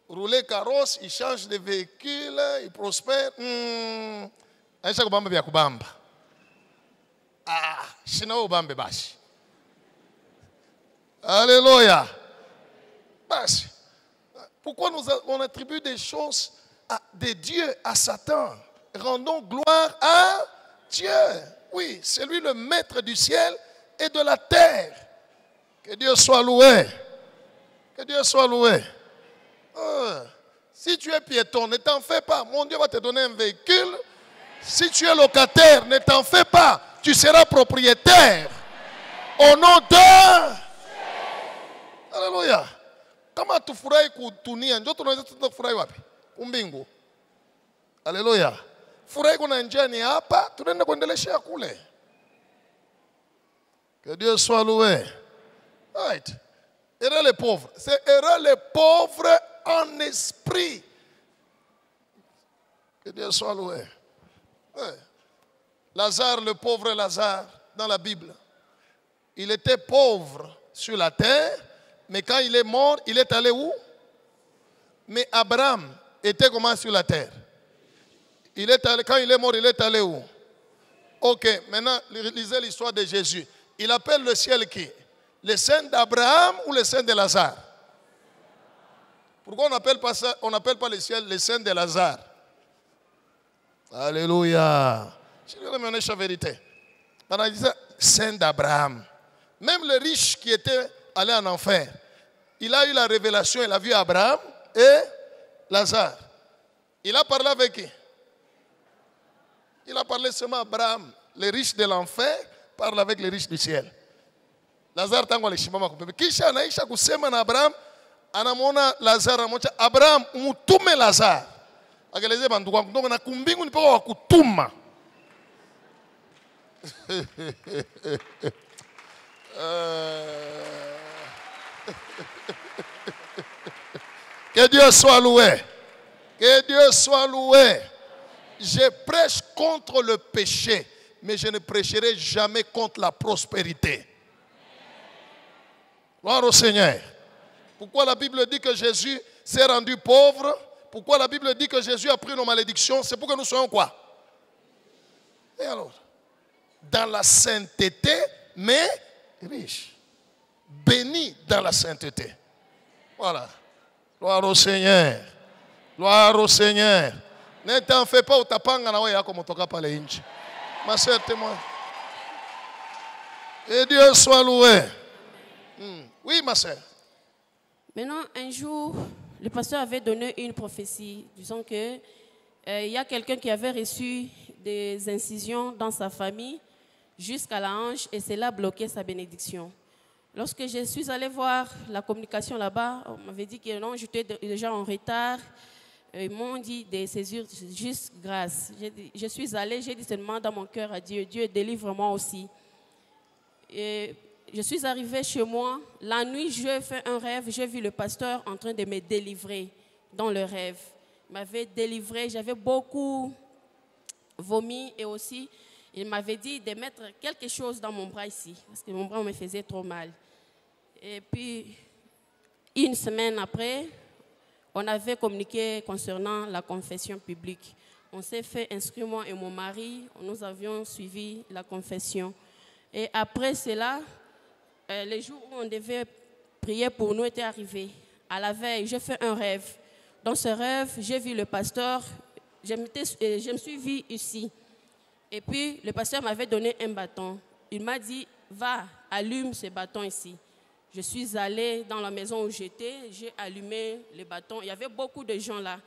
Speaker 2: rouler carrosse, il change de véhicule, il prospère. Alléluia. Pourquoi on attribue des choses de Dieu à Satan? Rendons gloire à Dieu. Oui, c'est lui le maître du ciel et de la terre. Que Dieu soit loué. Que Dieu soit loué. Si tu es piéton, ne t'en fais pas. Mon Dieu va te donner un véhicule. Si tu es locataire, ne t'en fais pas. Tu seras propriétaire. Au nom de... Alléluia. Kama tufurahi kutunia, njoo tunaweza kufurahi wapi? Umbingu. Alléluia. Furahi kuna njia ni hapa, tunaenda kuendelea kule. Que Dieu soit loué. Right. Heureux les pauvres. C'est heureux les pauvres en esprit. Que Dieu soit loué. Ouais. Lazare, le pauvre Lazare, dans la Bible, il était pauvre sur la terre, mais quand il est mort, il est allé où? Mais Abraham était comment sur la terre? Quand il est mort, il est allé où? Ok, maintenant, lisez l'histoire de Jésus. Il appelle le ciel qui? Le sein d'Abraham ou le sein de Lazare? Pourquoi on n'appelle pas ça, on n'appelle pas le ciel le sein de Lazare? Alléluia. Je vais remettre la vérité. On a dit ça, sein d'Abraham. Même le riche qui était allé en enfer, il a eu la révélation, il a vu Abraham et Lazare. Il a parlé avec qui? Il a parlé seulement à Abraham. Les riches de l'enfer parlent avec les riches du ciel. Lazare tangu alishimama kupembe. Kisha anaisha kusema na Abraham, anamwona Lazaro, anamwacha Abraham, umutume Lazaro. Akeleze bantu kwa kutoka na kumbingu ni paka wa kutuma. Que Dieu soit loué. Que Dieu soit loué. Je prêche contre le péché, mais je ne prêcherai jamais contre la prospérité. Gloire au Seigneur. Pourquoi la Bible dit que Jésus s'est rendu pauvre? Pourquoi la Bible dit que Jésus a pris nos malédictions? C'est pour que nous soyons quoi? Et alors? Dans la sainteté, mais riche. Béni dans la sainteté. Voilà. Gloire au Seigneur. Gloire au Seigneur. Ne t'en fais pas, utapanga na wewe yako motoka pale nje. Ma sœur témoin. Et Dieu soit loué. Oui, ma sœur.
Speaker 11: Maintenant, un jour, le pasteur avait donné une prophétie, disant que il y a quelqu'un qui avait reçu des incisions dans sa famille jusqu'à la hanche et cela bloquait sa bénédiction. Lorsque je suis allée voir la communication là-bas, on m'avait dit que non, j'étais déjà en retard. Ils m'ont dit de saisir juste grâce. Je suis allée, j'ai dit seulement dans mon cœur à Dieu, Dieu délivre-moi aussi. Et je suis arrivée chez moi. La nuit, j'ai fait un rêve. J'ai vu le pasteur en train de me délivrer dans le rêve. Il m'avait délivré. J'avais beaucoup vomi et aussi, il m'avait dit de mettre quelque chose dans mon bras ici parce que mon bras me faisait trop mal. Et puis, une semaine après, on avait communiqué concernant la confession publique. On s'est fait inscrire, moi et mon mari. Nous avions suivi la confession. Et après cela, les jours où on devait prier pour nous étaient arrivés. À la veille, j'ai fait un rêve. Dans ce rêve, j'ai vu le pasteur. Je me suis vue ici. Et puis, le pasteur m'avait donné un bâton. Il m'a dit, va, allume ce bâton ici. Je suis allée dans la maison où j'étais, j'ai allumé le bâton. Il y avait beaucoup de gens là.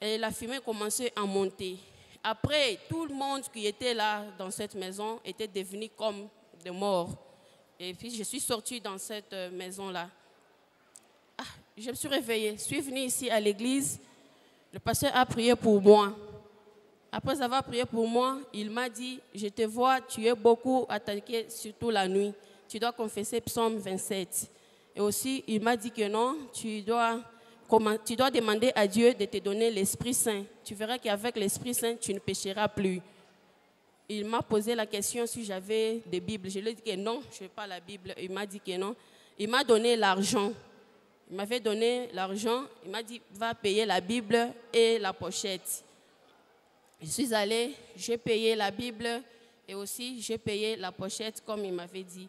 Speaker 11: Et la fumée commençait à monter. Après, tout le monde qui était là dans cette maison était devenu comme des morts. Et puis, je suis sortie dans cette maison-là. Je me suis réveillée. Je suis venue ici à l'église. Le pasteur a prié pour moi. Après avoir prié pour moi, il m'a dit, je te vois, tu es beaucoup attaqué, surtout la nuit. Tu dois confesser Psaume 27. Et aussi, il m'a dit que non, tu dois demander à Dieu de te donner l'Esprit Saint. Tu verras qu'avec l'Esprit Saint, tu ne pécheras plus. Il m'a posé la question si j'avais des Bibles. Je lui ai dit que non, je n'ai pas la Bible. Il m'a dit que non. Il m'a donné l'argent. Il m'avait donné l'argent. Il m'a dit, va payer la Bible et la pochette. Je suis allée, j'ai payé la Bible et aussi j'ai payé la pochette comme il m'avait dit.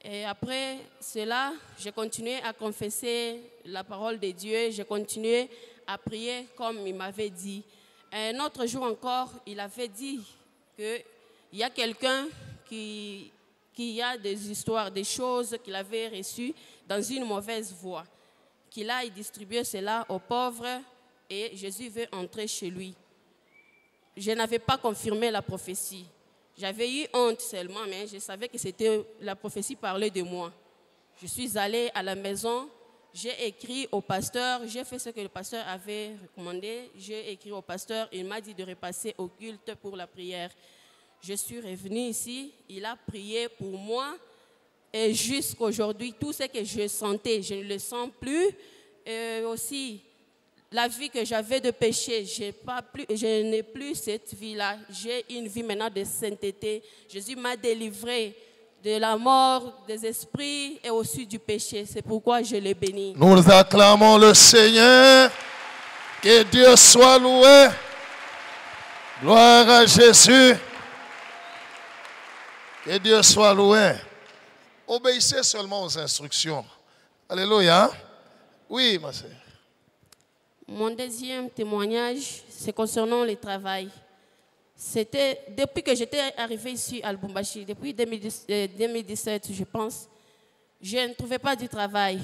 Speaker 11: Et après cela, j'ai continué à confesser la parole de Dieu. J'ai continué à prier comme il m'avait dit. Un autre jour encore, il avait dit qu'il y a quelqu'un qui a des histoires, des choses qu'il avait reçues dans une mauvaise voie. Qu'il a distribué cela aux pauvres et Jésus veut entrer chez lui. Je n'avais pas confirmé la prophétie. J'avais eu honte seulement, mais je savais que la prophétie parlait de moi. Je suis allée à la maison, j'ai écrit au pasteur, j'ai fait ce que le pasteur avait recommandé. J'ai écrit au pasteur, il m'a dit de repasser au culte pour la prière. Je suis revenue ici, il a prié pour moi. Et jusqu'à aujourd'hui, tout ce que je sentais, je ne le sens plus. Et aussi, la vie que j'avais de péché, je n'ai plus cette vie-là. J'ai une vie maintenant de sainteté. Jésus m'a délivré de la mort, des esprits et aussi du péché. C'est pourquoi je le bénis.
Speaker 2: Nous acclamons le Seigneur. Que Dieu soit loué. Gloire à Jésus. Que Dieu soit loué. Obéissez seulement aux instructions. Alléluia. Oui, ma sœur.
Speaker 11: Mon deuxième témoignage, c'est concernant le travail. C'était depuis que j'étais arrivée ici à Lubumbashi, depuis 2017, je pense, je ne trouvais pas du travail.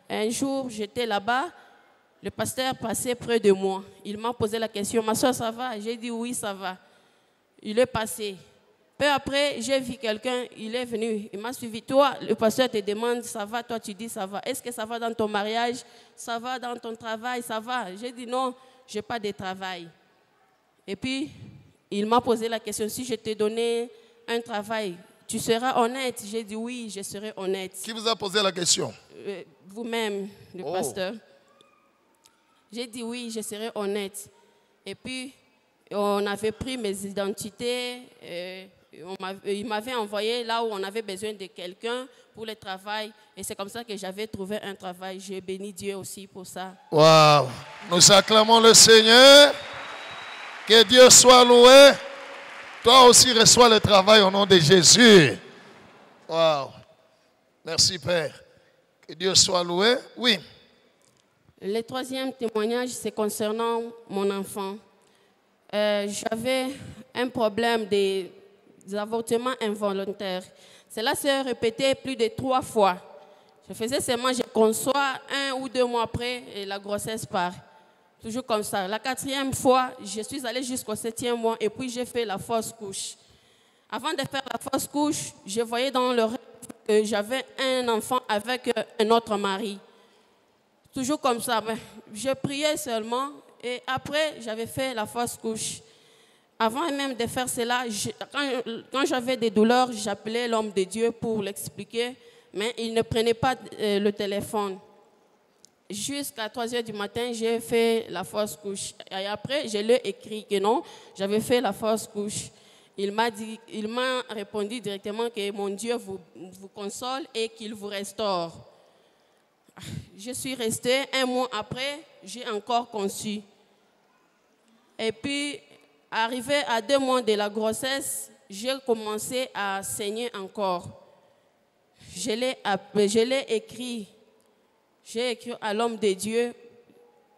Speaker 11: Un jour, j'étais là-bas Le pasteur passait près de moi. Il m'a posé la question, ma soeur, ça va? J'ai dit oui, ça va. Il est passé. Peu après, j'ai vu quelqu'un, il est venu, il m'a suivi. Toi, le pasteur te demande, ça va? Toi, tu dis, ça va. Est-ce que ça va dans ton mariage? Ça va dans ton travail? Ça va? J'ai dit, non, je n'ai pas de travail. Et puis, il m'a posé la question, si je te donnais un travail, tu seras honnête? J'ai dit, oui, je serai honnête.
Speaker 2: Qui vous a posé la question?
Speaker 11: Vous-même, le pasteur. J'ai dit, oui, je serai honnête. Et puis, on avait pris mes identités. Il m'avait envoyé là où on avait besoin de quelqu'un pour le travail. Et c'est comme ça que j'avais trouvé un travail. J'ai béni Dieu aussi pour ça.
Speaker 2: Waouh! Nous acclamons le Seigneur. Que Dieu soit loué. Toi aussi reçois le travail au nom de Jésus. Waouh! Merci Père. Que Dieu soit loué. Oui.
Speaker 11: Le troisième témoignage, c'est concernant mon enfant. J'avais un problème des avortements involontaires. Cela s'est répété plus de 3 fois. Je faisais seulement, je conçois 1 ou 2 mois après et la grossesse part. Toujours comme ça. La 4e fois, je suis allée jusqu'au 7e mois et puis j'ai fait la fausse couche. Avant de faire la fausse couche, je voyais dans le rêve que j'avais un enfant avec un autre mari. Toujours comme ça. Je priais seulement et après, j'avais fait la fausse couche. Avant même de faire cela, quand j'avais des douleurs, j'appelais l'homme de Dieu pour l'expliquer, mais il ne prenait pas le téléphone. Jusqu'à 3h du matin, j'ai fait la fausse couche. Et après, je lui ai écrit que non, j'avais fait la fausse couche. Il m'a répondu directement que mon Dieu vous console et qu'il vous restaure. Je suis restée 1 mois après, j'ai encore conçu. Et puis, arrivé à 2 mois de la grossesse, j'ai commencé à saigner encore. Je l'ai écrit. J'ai écrit à l'homme de Dieu,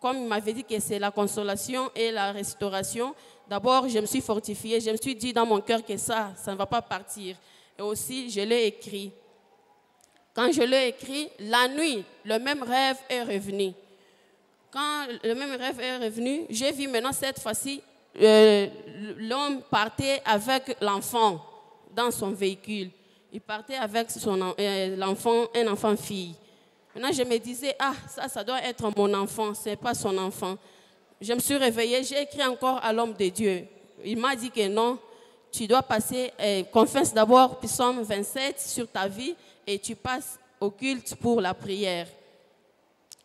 Speaker 11: comme il m'avait dit que c'est la consolation et la restauration. D'abord, je me suis fortifiée, je me suis dit dans mon cœur que ça ne va pas partir. Et aussi, je l'ai écrit. Quand je l'ai écrit, la nuit, le même rêve est revenu. Quand le même rêve est revenu, j'ai vu maintenant cette fois-ci, l'homme partait avec l'enfant dans son véhicule. Il partait avec l'enfant, un enfant-fille. Maintenant, je me disais, ah, ça doit être mon enfant, ce n'est pas son enfant. Je me suis réveillée, j'ai écrit encore à l'homme de Dieu. Il m'a dit que non, tu dois passer, confesse d'abord Psaume 27 sur ta vie et tu passes au culte pour la prière.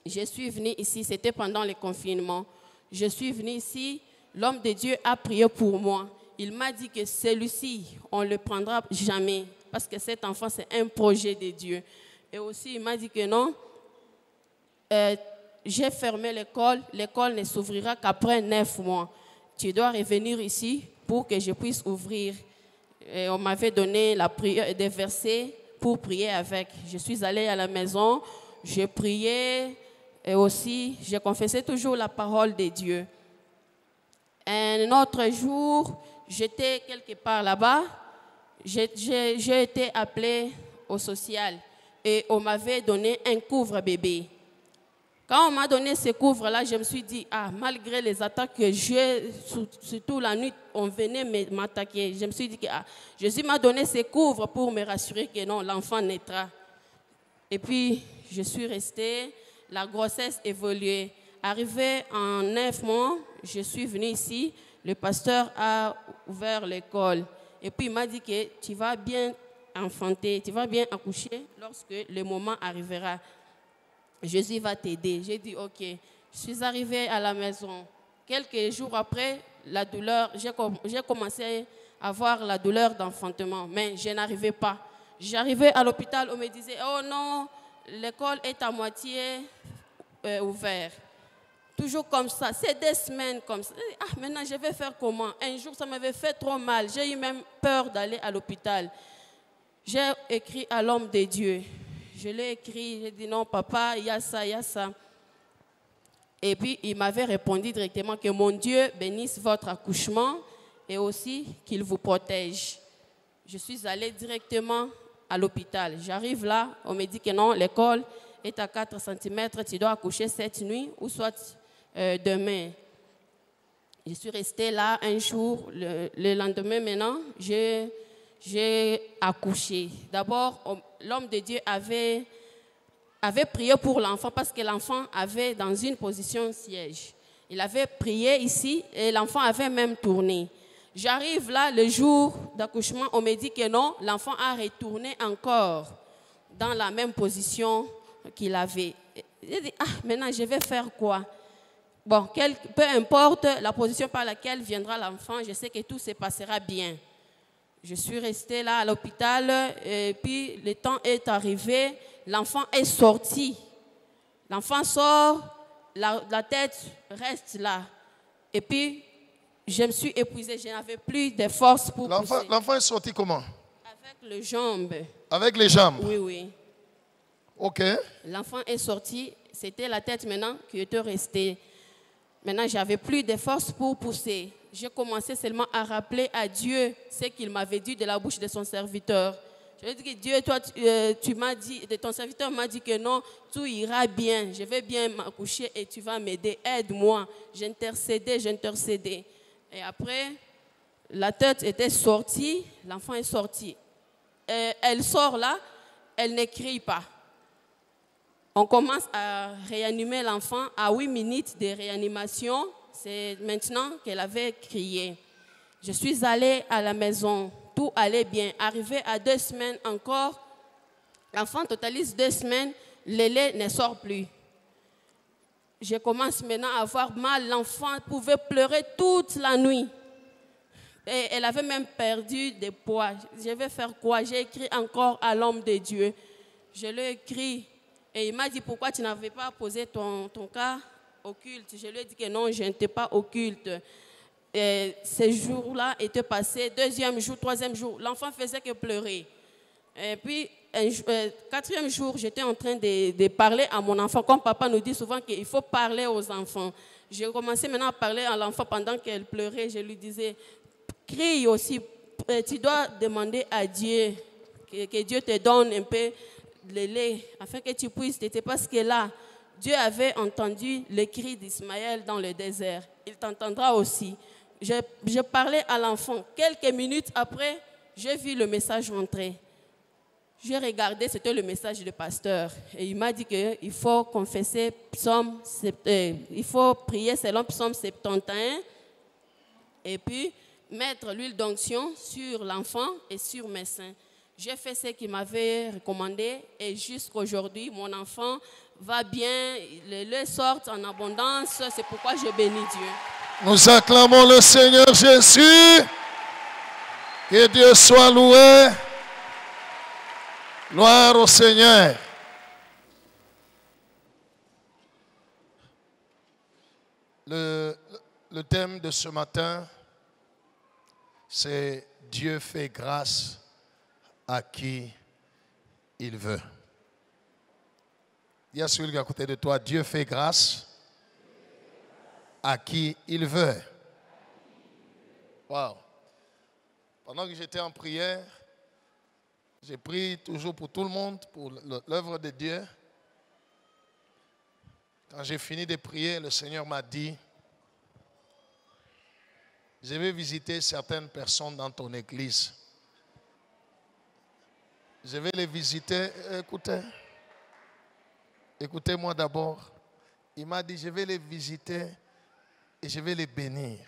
Speaker 11: Je suis venue ici, c'était pendant le confinement. Je suis venue ici, l'homme de Dieu a prié pour moi. Il m'a dit que celui-ci, on ne le prendra jamais parce que cet enfant, c'est un projet de Dieu. Et aussi, il m'a dit que non, j'ai fermé l'école, l'école ne s'ouvrira qu'après 9 mois. Tu dois revenir ici pour que je puisse ouvrir. Et on m'avait donné des versets pour prier avec. Je suis allée à la maison, je priais et aussi, je confessais toujours la parole de Dieu. Un autre jour, j'étais quelque part là-bas, j'ai été appelée au social. Et on m'avait donné un couvre-bébé. Quand on m'a donné ce couvre-là, je me suis dit, ah, malgré les attaques que j'ai, surtout la nuit, on venait m'attaquer. Je me suis dit que Jésus m'a donné ce couvre pour me rassurer que non, l'enfant naîtra. Et puis, je suis restée, la grossesse évoluait. Arrivé en 9 mois, je suis venue ici, le pasteur a ouvert l'école. Et puis, il m'a dit que tu vas bien enfanter, tu vas bien accoucher lorsque le moment arrivera. Jésus va t'aider. J'ai dit ok. Je suis arrivée à la maison. Quelques jours après, la douleur, j'ai commencé à avoir la douleur d'enfantement, mais je n'arrivais pas. J'arrivais à l'hôpital, on me disait oh non, l'école est à moitié ouverte. Toujours comme ça, c'est des semaines comme ça. Ah, maintenant je vais faire comment? Un jour ça m'avait fait trop mal, j'ai eu même peur d'aller à l'hôpital. J'ai écrit à l'homme de Dieu. Je l'ai écrit, j'ai dit non papa, il y a ça, il y a ça. Et puis il m'avait répondu directement que mon Dieu bénisse votre accouchement et aussi qu'il vous protège. Je suis allée directement à l'hôpital. J'arrive là, on me dit que non, l'école est à 4 cm, tu dois accoucher cette nuit ou soit demain. Je suis restée là un jour, le lendemain maintenant, j'ai accouché. D'abord, l'homme de Dieu avait prié pour l'enfant parce que l'enfant avait dans une position siège. Il avait prié ici et l'enfant avait même tourné. J'arrive là, le jour d'accouchement, on me dit que non, l'enfant a retourné encore dans la même position qu'il avait. J'ai dit, maintenant je vais faire quoi? Bon, peu importe la position par laquelle viendra l'enfant, je sais que tout se passera bien. Je suis restée là à l'hôpital et puis le temps est arrivé, l'enfant est sorti. L'enfant sort, la tête reste là. Et puis, je me suis épuisée, je n'avais plus de force pour pousser.
Speaker 2: L'enfant est sorti comment?
Speaker 11: Avec les jambes.
Speaker 2: Avec les jambes?
Speaker 11: Oui, oui.
Speaker 2: Ok.
Speaker 11: L'enfant est sorti, c'était la tête maintenant qui était restée. Maintenant, je n'avais plus de force pour pousser. J'ai commencé seulement à rappeler à Dieu ce qu'il m'avait dit de la bouche de son serviteur. Je lui ai dit que Dieu, toi, tu m'as dit, ton serviteur m'a dit que non, tout ira bien. Je vais bien m'accoucher et tu vas m'aider. Aide-moi. J'intercédais. Et après, la tête était sortie, l'enfant est sorti. Elle sort là, elle ne crie pas. On commence à réanimer l'enfant à 8 minutes de réanimation. C'est maintenant qu'elle avait crié. Je suis allée à la maison. Tout allait bien. Arrivé à 2 semaines encore, l'enfant totalise 2 semaines, le lait ne sort plus. Je commence maintenant à avoir mal. L'enfant pouvait pleurer toute la nuit. Et elle avait même perdu des poids. Je vais faire quoi? J'ai écrit encore à l'homme de Dieu. Je lui ai écrit. Et il m'a dit, pourquoi tu n'avais pas posé ton cas occulte? Je lui ai dit que non, je n'étais pas occulte. Et ces jours-là étaient passés. 2e jour, 3e jour, l'enfant faisait que pleurer. Et puis, 4e jour, j'étais en train de parler à mon enfant. Comme papa nous dit souvent qu'il faut parler aux enfants. J'ai commencé maintenant à parler à l'enfant pendant qu'elle pleurait. Je lui disais, crie aussi. Tu dois demander à Dieu que Dieu te donne un peu le lait, afin que tu puisses t'aider, parce que là, Dieu avait entendu le cri d'Ismaël dans le désert. Il t'entendra aussi. Je parlais à l'enfant. Quelques minutes après, j'ai vu le message rentrer. J'ai regardé, c'était le message du pasteur. Et il m'a dit qu'il faut confesser il faut prier selon Psaume 71 et puis mettre l'huile d'onction sur l'enfant et sur mes seins. J'ai fait ce qu'il m'avait recommandé et jusqu'aujourd'hui, mon enfant va bien, le lait sort en abondance. C'est pourquoi je bénis Dieu.
Speaker 2: Nous acclamons le Seigneur Jésus. Que Dieu soit loué. Gloire au Seigneur. Le thème de ce matin, c'est Dieu fait grâce à qui il veut. Dis à celui qui est à côté de toi, Dieu fait grâce à qui il veut. Wow. Pendant que j'étais en prière, j'ai prié toujours pour tout le monde, pour l'œuvre de Dieu. Quand j'ai fini de prier, le Seigneur m'a dit, je vais visiter certaines personnes dans ton église. Je vais les visiter. Écoutez-moi d'abord. Il m'a dit, je vais les visiter et je vais les bénir.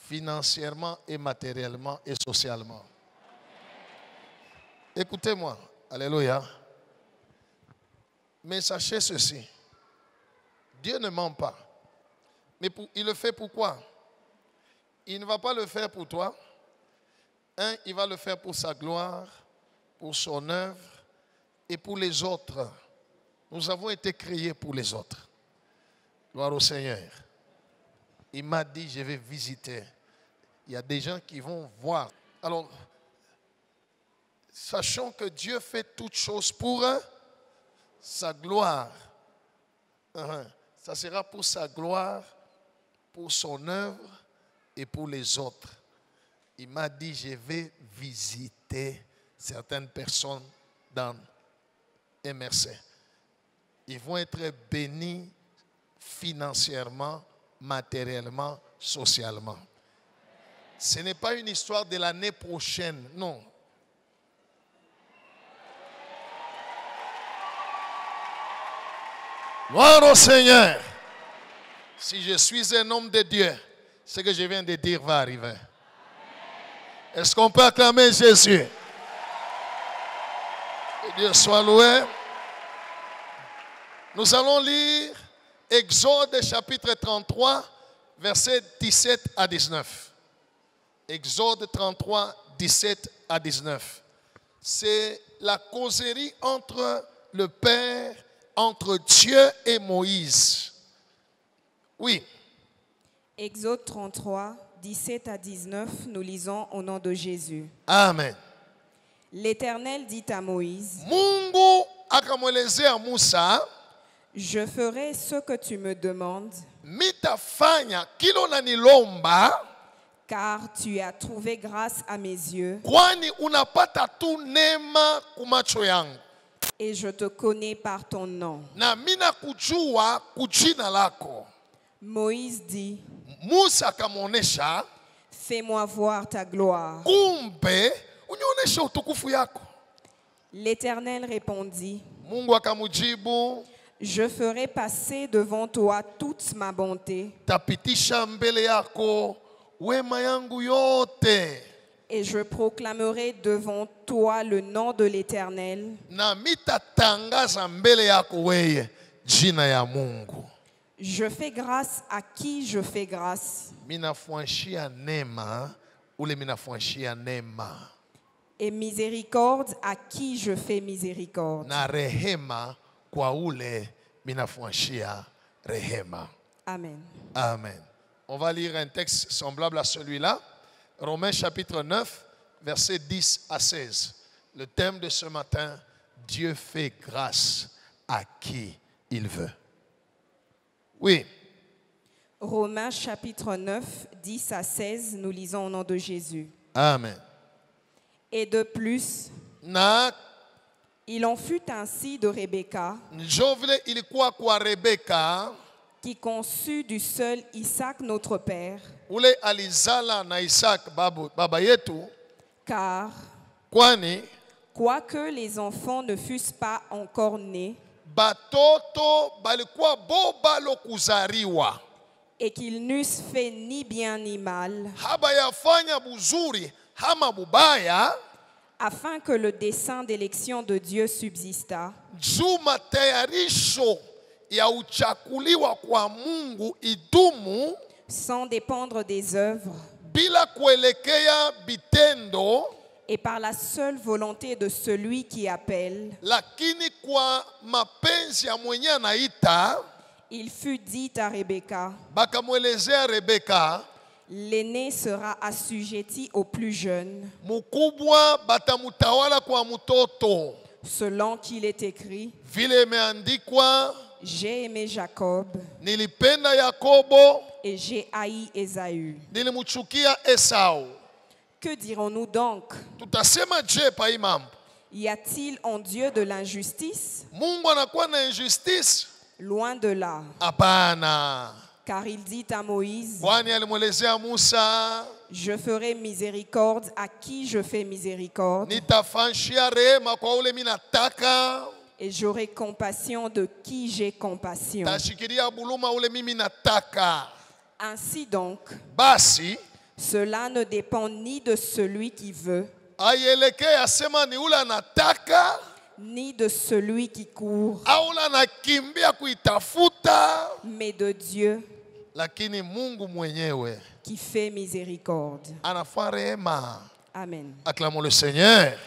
Speaker 2: Financièrement et matériellement et socialement. Écoutez-moi. Alléluia. Mais sachez ceci. Dieu ne ment pas. Mais il le fait pourquoi? Il ne va pas le faire pour toi. Il va le faire pour sa gloire, pour son œuvre et pour les autres. Nous avons été créés pour les autres. Gloire au Seigneur. Il m'a dit, je vais visiter. Il y a des gens qui vont voir. Alors, sachons que Dieu fait toutes choses pour sa gloire. Ça sera pour sa gloire, pour son œuvre et pour les autres. Il m'a dit, je vais visiter certaines personnes dans et Mercé. Ils vont être bénis financièrement, matériellement, socialement. Ce n'est pas une histoire de l'année prochaine, non. Gloire au Seigneur. Si je suis un homme de Dieu, ce que je viens de dire va arriver. Est-ce qu'on peut acclamer Jésus? Que Dieu soit loué. Nous allons lire Exode chapitre 33, versets 17 à 19. Exode 33, 17 à 19. C'est la causerie entre le Père, entre Dieu et Moïse. Oui.
Speaker 12: Exode 33, 17 à 19, nous lisons au nom de Jésus.
Speaker 2: Amen.
Speaker 12: L'Éternel dit à Moïse,
Speaker 2: Mungu akamwelezea Musa,
Speaker 12: je ferai ce que tu me demandes,
Speaker 2: mitafanya kila unanilomba,
Speaker 12: car tu as trouvé grâce à mes yeux,
Speaker 2: kwani unapata tu neema kumacho yangu,
Speaker 12: et je te connais par ton nom.
Speaker 2: na mina kujua kujina lako.
Speaker 12: Moïse dit,
Speaker 2: Musa akamwonesha,
Speaker 12: fais-moi voir ta gloire.
Speaker 2: kumbe unioneshe utukufu yako.
Speaker 12: L'Éternel répondit,
Speaker 2: Mungu akamujibu,
Speaker 12: je ferai passer devant toi toute ma bonté,
Speaker 2: tapitisha mbele yako wema yangu yote,
Speaker 12: et je proclamerai devant toi le nom de l'Éternel.
Speaker 2: na mitatangaza mbele yako weye jina ya Mungu.
Speaker 12: Je fais grâce à qui je fais grâce,
Speaker 2: Minafuanshia neema ule minafuanshia neema,
Speaker 12: et miséricorde à qui je fais miséricorde.
Speaker 2: na rehema kwa ule minafuanshia rehema.
Speaker 12: Amen.
Speaker 2: Amen. On va lire un texte semblable à celui-là. Romains chapitre 9, versets 10 à 16. Le thème de ce matin, Dieu fait grâce à qui il veut. Oui.
Speaker 12: Romains chapitre 9, 10 à 16, nous lisons au nom de Jésus.
Speaker 2: Amen.
Speaker 12: Et de plus,
Speaker 2: Na
Speaker 12: il en fut ainsi de Rebecca,
Speaker 2: njovile ilikuwa kwa Rebeka,
Speaker 12: qui conçut du seul Isaac notre père,
Speaker 2: ule alizala na Isaac baba yetu,
Speaker 12: car
Speaker 2: kwani
Speaker 12: quoique les enfants ne fussent pas encore nés,
Speaker 2: batoto balikuwa bobalo kuzariwa,
Speaker 12: et qu'ils n'eussent fait ni bien ni mal,
Speaker 2: habayafanya buzuri hama bubaya,
Speaker 12: afin que le dessein d'élection de Dieu subsistât,
Speaker 2: juu matayarisho ya uchakuliwa kwa Mungu idumu,
Speaker 12: sans dépendre des œuvres,
Speaker 2: bila kuelekea bitendo,
Speaker 12: et par la seule volonté de celui qui appelle,
Speaker 2: lakini kwa mapenzi ya mwenye anaita.
Speaker 12: il fut dit à Rebecca,
Speaker 2: Bakamwelezea Rebeka,
Speaker 12: l'aîné sera assujetti au plus jeune,
Speaker 2: mukubwa batamutawala kwa mtoto,
Speaker 12: selon qu'il est écrit,
Speaker 2: vile imeandikwa,
Speaker 12: j'ai aimé Jacob
Speaker 2: nilipenda Yakobo,
Speaker 12: et j'ai haï Ésaü.
Speaker 2: nilimuchukia Esau.
Speaker 12: Que dirons-nous donc?
Speaker 2: Tutasema je pa hii mambo?
Speaker 12: Y a-t-il en Dieu de l'injustice?
Speaker 2: Mungu anakuwa na injustice?
Speaker 12: Loin de là.
Speaker 2: Hapana.
Speaker 12: Car il dit à Moïse,
Speaker 2: Kwani alimwelezea Musa,
Speaker 12: je ferai miséricorde à qui je fais miséricorde,
Speaker 2: nitafanshia rehema kwa ule minataka,
Speaker 12: et j'aurai compassion de qui j'ai compassion.
Speaker 2: tashikiria buluma ule mimi nataka.
Speaker 12: Ainsi donc,
Speaker 2: Basi
Speaker 12: cela ne dépend ni de celui qui veut,
Speaker 2: aielekee asema ni ule anataka,
Speaker 12: ni de celui qui court,
Speaker 2: au ule anakimbia kuitafuta,
Speaker 12: mais de Dieu
Speaker 2: lakini Mungu mwenyewe
Speaker 12: qui fait miséricorde.
Speaker 2: anafanya rehema.
Speaker 12: Amen.
Speaker 2: Acclamons le Seigneur.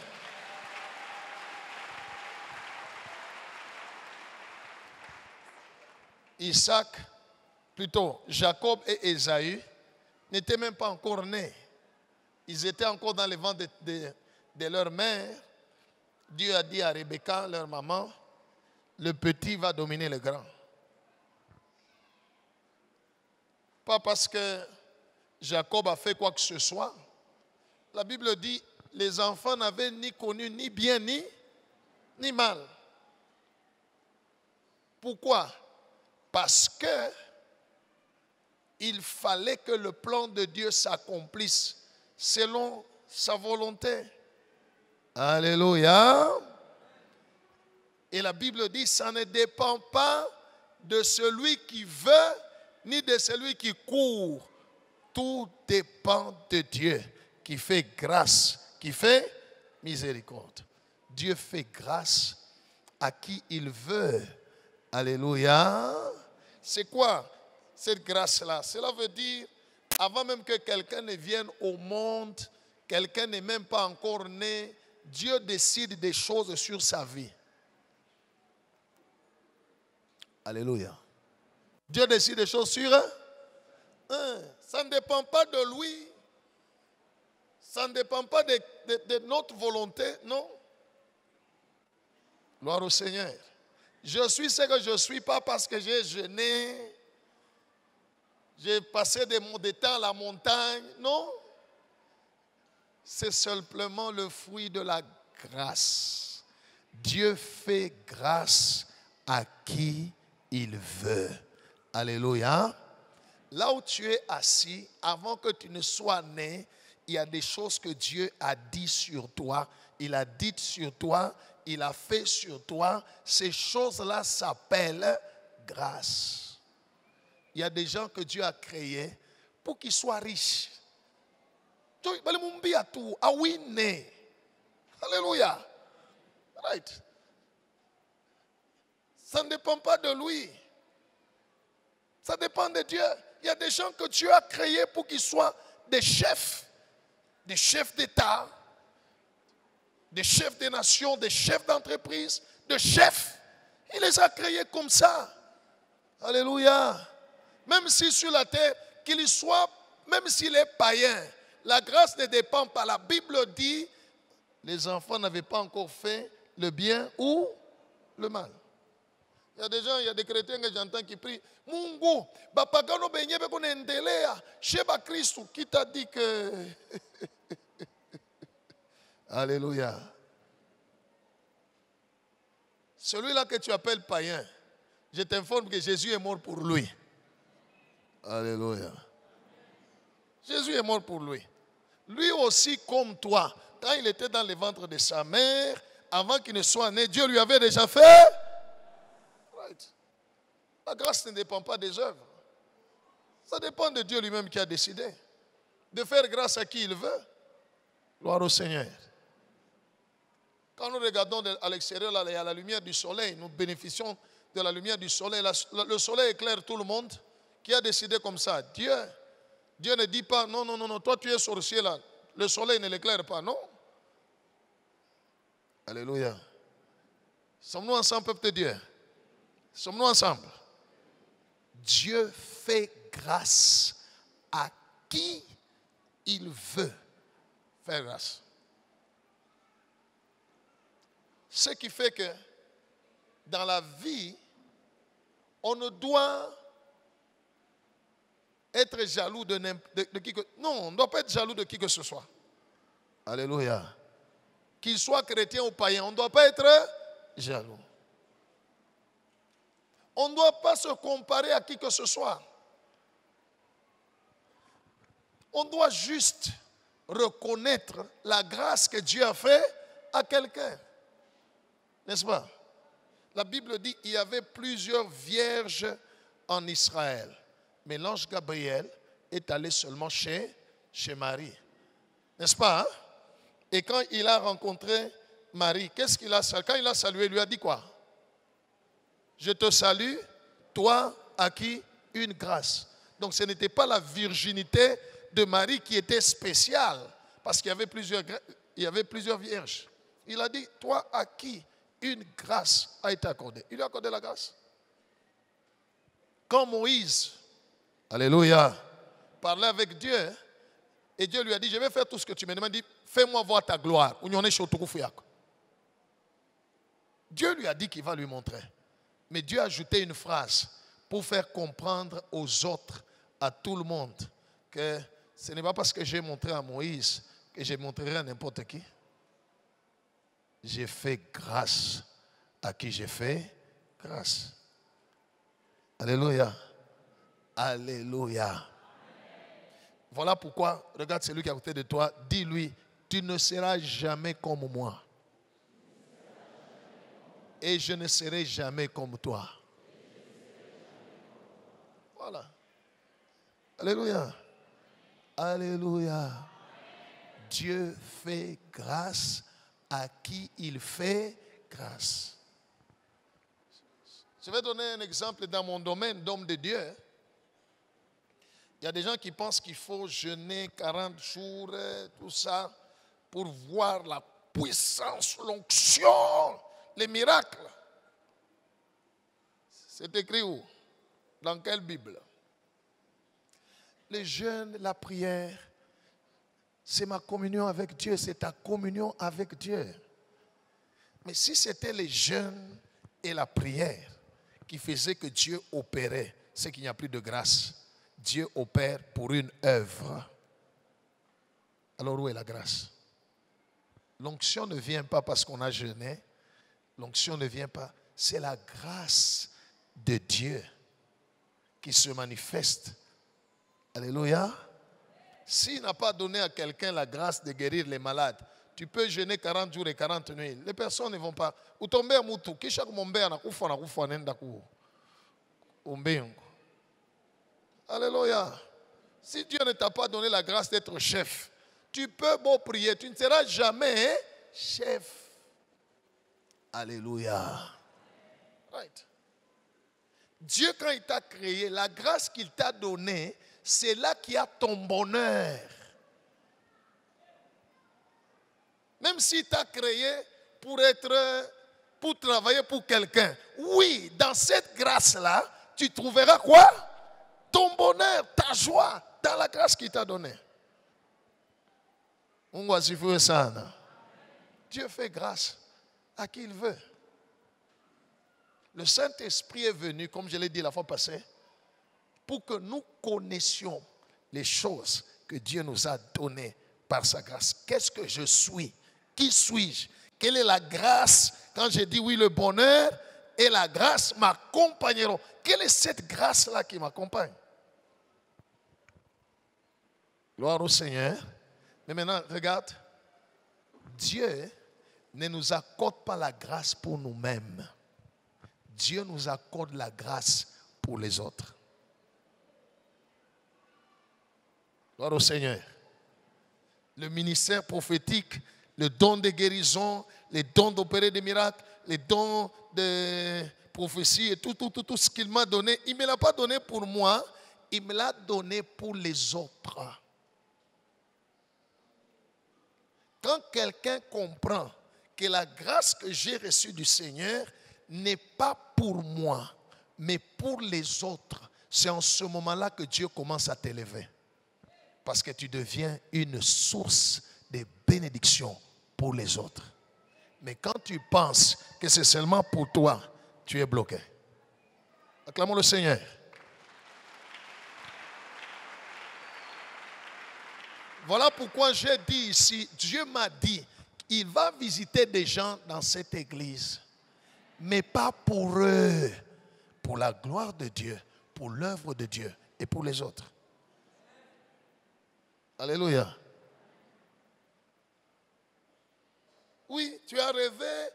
Speaker 2: Isaac, plutôt Jacob et Ésaü n'étaient même pas encore nés. Ils étaient encore dans le ventre de leur mère. Dieu a dit à Rebecca, leur maman, le petit va dominer le grand. Pas parce que Jacob a fait quoi que ce soit. La Bible dit, les enfants n'avaient ni connu ni bien ni mal. Pourquoi? Parce que il fallait que le plan de Dieu s'accomplisse selon sa volonté. Alléluia. Et la Bible dit, ça ne dépend pas de celui qui veut, ni de celui qui court. Tout dépend de Dieu qui fait grâce, qui fait miséricorde. Dieu fait grâce à qui il veut. Alléluia. C'est quoi cette grâce-là? Cela veut dire, avant même que quelqu'un ne vienne au monde, quelqu'un n'est même pas encore né, Dieu décide des choses sur sa vie. Alléluia. Dieu décide des choses sur ça ne dépend pas de lui. Ça ne dépend pas de notre volonté, non. Gloire au Seigneur. Je suis ce que je suis pas parce que j'ai jeûné, j'ai passé des temps à la montagne, non. C'est simplement le fruit de la grâce. Dieu fait grâce à qui il veut. Alléluia. Là où tu es assis, avant que tu ne sois né, il y a des choses que Dieu a dit sur toi. Il a dit sur toi, il a fait sur toi. Ces choses-là s'appellent grâce. Il y a des gens que Dieu a créés pour qu'ils soient riches. Alléluia. Right. Ça ne dépend pas de lui. Ça dépend de Dieu. Il y a des gens que Dieu a créés pour qu'ils soient des chefs d'État, des chefs des nations, des chefs d'entreprise, des chefs. Il les a créés comme ça. Alléluia. Même si sur la terre, qu'il soit, même s'il est païen, la grâce ne dépend pas. La Bible dit, les enfants n'avaient pas encore fait le bien ou le mal. Il y a des gens, il y a des chrétiens que j'entends qui prient. Mungu, bapagano benyebe konendelea, sheba Christ, qui t'a dit que. Alléluia. Celui-là que tu appelles païen, je t'informe que Jésus est mort pour lui. Alléluia. Jésus est mort pour lui. Lui aussi, comme toi, quand il était dans le ventre de sa mère, avant qu'il ne soit né, Dieu lui avait déjà fait. Right. La grâce ne dépend pas des œuvres. Ça dépend de Dieu lui-même qui a décidé de faire grâce à qui il veut. Gloire au Seigneur. Quand nous regardons à l'extérieur, il y a la lumière du soleil. Nous bénéficions de la lumière du soleil. Le soleil éclaire tout le monde. Qui a décidé comme ça? Dieu. Dieu ne dit pas, non, non, non, non, toi tu es sorcier là. Le soleil ne l'éclaire pas, non. Alléluia. Sommes-nous ensemble, peuple de Dieu? Sommes-nous ensemble? Dieu fait grâce à qui il veut faire grâce. Ce qui fait que dans la vie, on ne doit être jaloux de qui que... Non, on ne doit pas être jaloux de qui que ce soit. Alléluia. Qu'il soit chrétien ou païen, on ne doit pas être jaloux. On ne doit pas se comparer à qui que ce soit. On doit juste reconnaître la grâce que Dieu a fait à quelqu'un. N'est-ce pas? La Bible dit qu'il y avait plusieurs vierges en Israël. Mais l'ange Gabriel est allé seulement chez Marie. N'est-ce pas? Hein? Et quand il a rencontré Marie, qu'est-ce qu'il a salué? Quand il a salué, il lui a dit quoi? Je te salue, toi à qui une grâce. Donc ce n'était pas la virginité de Marie qui était spéciale, parce qu'il y avait plusieurs vierges. Il a dit, toi à qui une grâce a été accordée. Il lui a accordé la grâce. Quand Moïse, alléluia, parlait avec Dieu, et Dieu lui a dit, je vais faire tout ce que tu me demandes, fais-moi voir ta gloire. Dieu lui a dit qu'il va lui montrer. Mais Dieu a ajouté une phrase pour faire comprendre aux autres, à tout le monde, que ce n'est pas parce que j'ai montré à Moïse que je montrerai à n'importe qui. J'ai fait grâce à qui j'ai fait grâce. Alléluia. Alléluia. Voilà pourquoi, regarde celui qui est à côté de toi, dis-lui, tu ne seras jamais comme moi. Et je ne serai jamais comme toi. Voilà. Alléluia. Alléluia. Dieu fait grâce à qui il fait grâce. Je vais donner un exemple dans mon domaine d'homme de Dieu. Il y a des gens qui pensent qu'il faut jeûner 40 jours, tout ça, pour voir la puissance, l'onction, les miracles. C'est écrit où? Dans quelle Bible? Le jeûne, la prière, c'est ma communion avec Dieu, c'est ta communion avec Dieu. Mais si c'était le jeûne et la prière qui faisaient que Dieu opérait, c'est qu'il n'y a plus de grâce. Dieu opère pour une œuvre. Alors où est la grâce? L'onction ne vient pas parce qu'on a jeûné. L'onction ne vient pas. C'est la grâce de Dieu qui se manifeste. Alléluia. S'il n'a pas donné à quelqu'un la grâce de guérir les malades, tu peux jeûner 40 jours et 40 nuits. Les personnes ne vont pas. Ou tomber à moutou. Kisha kumombe na kufa nenda ku. Umbengo. Alléluia. Si Dieu ne t'a pas donné la grâce d'être chef, tu peux beau prier, tu ne seras jamais chef. Alléluia. Right. Dieu, quand il t'a créé, la grâce qu'il t'a donnée, c'est là qu'il y a ton bonheur. Même s'il t'a créé pour travailler pour quelqu'un, oui, dans cette grâce-là, tu trouveras quoi? Ton bonheur, ta joie, dans la grâce qu'il t'a donnée. Dieu fait grâce à qui il veut. Le Saint-Esprit est venu, comme je l'ai dit la fois passée, pour que nous connaissions les choses que Dieu nous a données par sa grâce. Qu'est-ce que je suis? Qui suis-je? Quelle est la grâce? Quand j'ai dit oui, le bonheur et la grâce m'accompagneront. Quelle est cette grâce-là qui m'accompagne? Gloire au Seigneur. Mais maintenant, regarde. Dieu ne nous accorde pas la grâce pour nous-mêmes. Dieu nous accorde la grâce pour les autres. Gloire au Seigneur. Le ministère prophétique, le don de guérison, les dons d'opérer des miracles, les dons de prophétie et tout ce qu'il m'a donné, il ne me l'a pas donné pour moi, il me l'a donné pour les autres. Quand quelqu'un comprend que la grâce que j'ai reçue du Seigneur n'est pas pour moi, mais pour les autres, c'est en ce moment-là que Dieu commence à t'élever. Parce que tu deviens une source de bénédiction pour les autres. Mais quand tu penses que c'est seulement pour toi, tu es bloqué. Acclamons le Seigneur. Voilà pourquoi j'ai dit ici, Dieu m'a dit, il va visiter des gens dans cette église, mais pas pour eux, pour la gloire de Dieu, pour l'œuvre de Dieu et pour les autres. Alléluia. Oui, tu as rêvé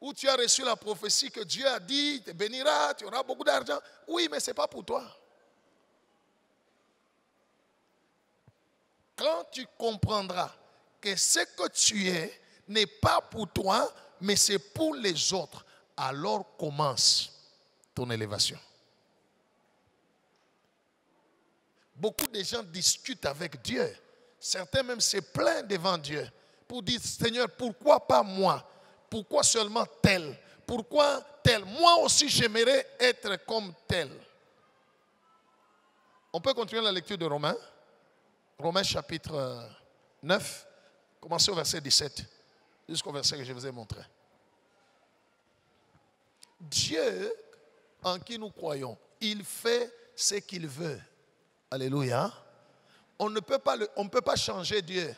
Speaker 2: ou tu as reçu la prophétie que Dieu a dit, il te bénira, tu auras beaucoup d'argent. Oui, mais ce n'est pas pour toi. Quand tu comprendras que ce que tu es n'est pas pour toi, mais c'est pour les autres, alors commence ton élévation. Beaucoup de gens discutent avec Dieu. Certains même se plaignent devant Dieu pour dire, Seigneur, pourquoi pas moi? Pourquoi seulement tel? Pourquoi tel? Moi aussi, j'aimerais être comme tel. On peut continuer la lecture de Romains. Romains chapitre 9, commencez au verset 17, jusqu'au verset que je vous ai montré. Dieu, en qui nous croyons, il fait ce qu'il veut. Alléluia. On ne peut pas changer Dieu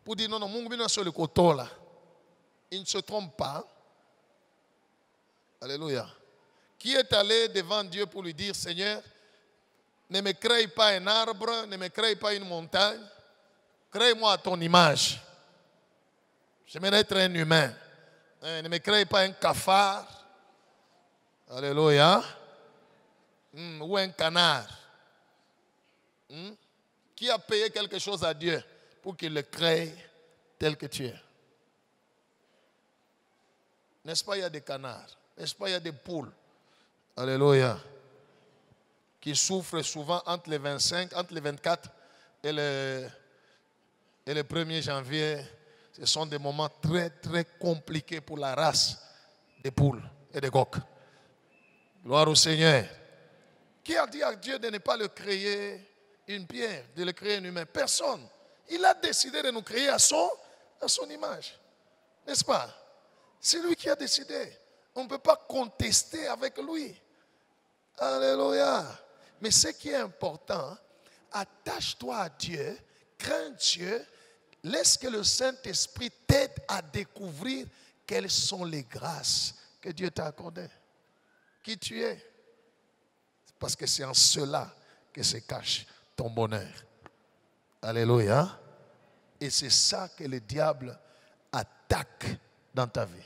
Speaker 2: pour dire non, mon Dieu sur le côté là. Il ne se trompe pas. Alléluia. Qui est allé devant Dieu pour lui dire, Seigneur, ne me crée pas un arbre, ne me crée pas une montagne, crée-moi à ton image. J'aimerais être un humain. Ne me crée pas un cafard. Alléluia. Ou un canard. Qui a payé quelque chose à Dieu pour qu'il le crée tel que tu es? N'est-ce pas, il y a des canards? N'est-ce pas, il y a des poules? Alléluia. Qui souffrent souvent entre les 25, entre les 24 et le 1er janvier. Ce sont des moments très, très compliqués pour la race des poules et des coqs. Gloire au Seigneur. Qui a dit à Dieu de ne pas le créer une pierre, de le créer un humain? Personne. Il a décidé de nous créer à son image. N'est-ce pas? C'est lui qui a décidé. On ne peut pas contester avec lui. Alléluia. Mais ce qui est important, attache-toi à Dieu, crains Dieu, laisse que le Saint-Esprit t'aide à découvrir quelles sont les grâces que Dieu t'a accordées. Qui tu es. Parce que c'est en cela que se cache ton bonheur. Alléluia. Et c'est ça que le diable attaque dans ta vie.